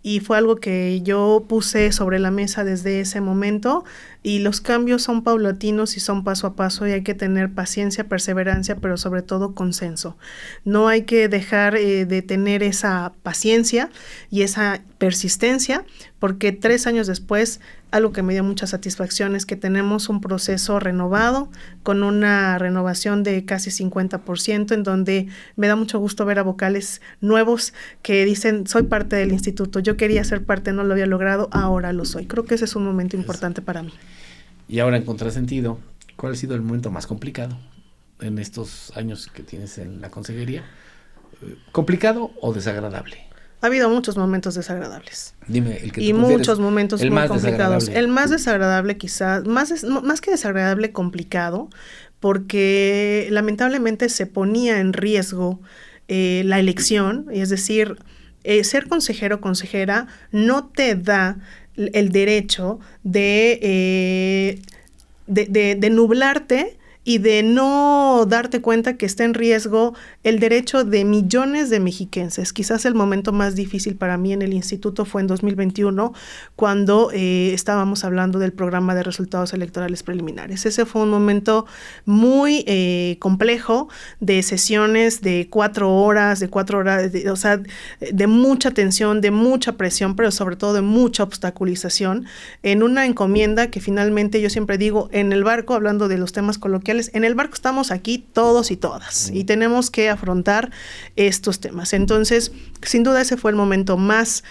y fue algo que yo puse sobre la mesa desde ese momento, y los cambios son paulatinos y son paso a paso, y hay que tener paciencia, perseverancia, pero sobre todo consenso. No hay que dejar de tener esa paciencia y esa persistencia, porque 3 años después, algo que me dio mucha satisfacción es que tenemos un proceso renovado, con una renovación de casi 50%, en donde me da mucho gusto ver a vocales nuevos que dicen: soy parte del instituto, yo quería ser parte, no lo había logrado, ahora lo soy. Creo que ese es un momento importante para mí. Y ahora, en contrasentido, ¿cuál ha sido el momento más complicado en estos años que tienes en la consejería? ¿Complicado o desagradable? Ha habido muchos momentos desagradables. Dime, el que tú y muchos momentos muy complicados. Desagradable. El más desagradable quizás, más que desagradable, complicado, porque lamentablemente se ponía en riesgo la elección, es decir, ser consejero o consejera no te da el derecho de nublarte y de no darte cuenta que está en riesgo el derecho de millones de mexiquenses. Quizás el momento más difícil para mí en el instituto fue en 2021, cuando estábamos hablando del programa de resultados electorales preliminares. Ese fue un momento muy complejo, de sesiones de 4 horas, de mucha tensión, de mucha presión, pero sobre todo de mucha obstaculización, en una encomienda que finalmente, yo siempre digo, en el barco, hablando de los temas coloquiales, en el barco estamos aquí todos y todas, y tenemos que afrontar estos temas. Entonces, sin duda ese fue el momento más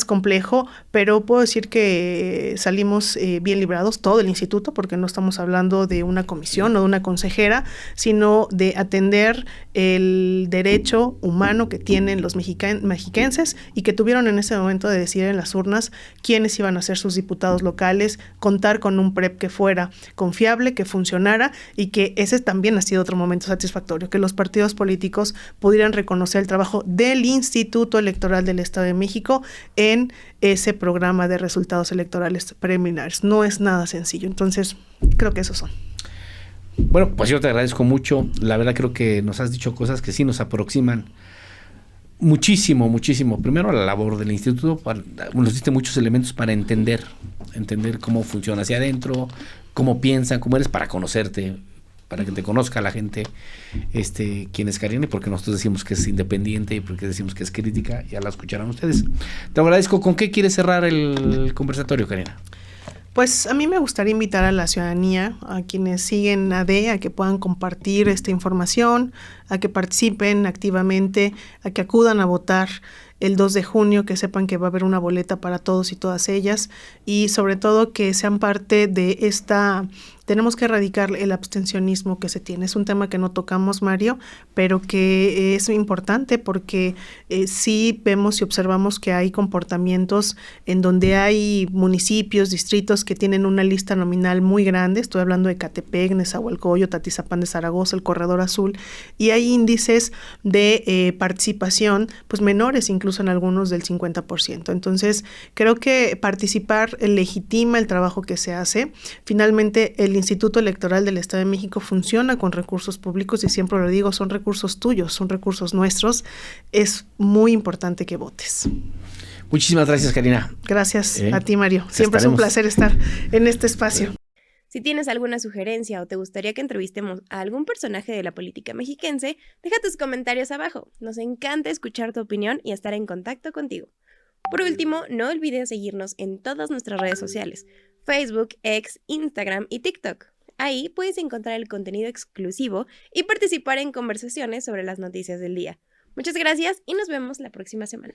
complejo, pero puedo decir que salimos bien librados, todo el instituto, porque no estamos hablando de una comisión o de una consejera, sino de atender el derecho humano que tienen los mexiquenses, y que tuvieron en ese momento de decidir en las urnas quiénes iban a ser sus diputados locales, contar con un PREP que fuera confiable, que funcionara, y que ese también ha sido otro momento satisfactorio, que los partidos políticos pudieran reconocer el trabajo del Instituto Electoral del Estado de México en ese programa de resultados electorales preliminares. No es nada sencillo, entonces creo que esos son. Bueno, pues yo te agradezco mucho. La verdad creo que nos has dicho cosas que sí nos aproximan Muchísimo, muchísimo. Primero la labor del instituto, nos diste muchos elementos para entender cómo funciona hacia adentro, cómo piensan, cómo eres, para conocerte, para que te conozca la gente, quién es Karina, y porque nosotros decimos que es independiente y porque decimos que es crítica, ya la escucharán ustedes. Te agradezco. ¿Con qué quieres cerrar el conversatorio, Karina? Pues a mí me gustaría invitar a la ciudadanía, a quienes siguen AD, a que puedan compartir esta información, a que participen activamente, a que acudan a votar el 2 de junio, que sepan que va a haber una boleta para todos y todas ellas, y sobre todo que sean parte de esta... Tenemos que erradicar el abstencionismo que se tiene. Es un tema que no tocamos, Mario, pero que es importante porque sí vemos y observamos que hay comportamientos en donde hay municipios, distritos que tienen una lista nominal muy grande. Estoy hablando de Catepec, Nezahualcóyotl, Atizapán de Zaragoza, el Corredor Azul, y hay índices de participación pues menores, incluso en algunos del 50%. Entonces, creo que participar legitima el trabajo que se hace. Finalmente, el Instituto Electoral del Estado de México funciona con recursos públicos y siempre lo digo, son recursos tuyos, son recursos nuestros. Es muy importante que votes. Muchísimas gracias, Karina. Gracias a ti, Mario. Siempre es un placer estar en este espacio. Si tienes alguna sugerencia o te gustaría que entrevistemos a algún personaje de la política mexiquense, deja tus comentarios abajo. Nos encanta escuchar tu opinión y estar en contacto contigo. Por último, no olvides seguirnos en todas nuestras redes sociales: Facebook, X, Instagram y TikTok. Ahí puedes encontrar el contenido exclusivo y participar en conversaciones sobre las noticias del día. Muchas gracias y nos vemos la próxima semana.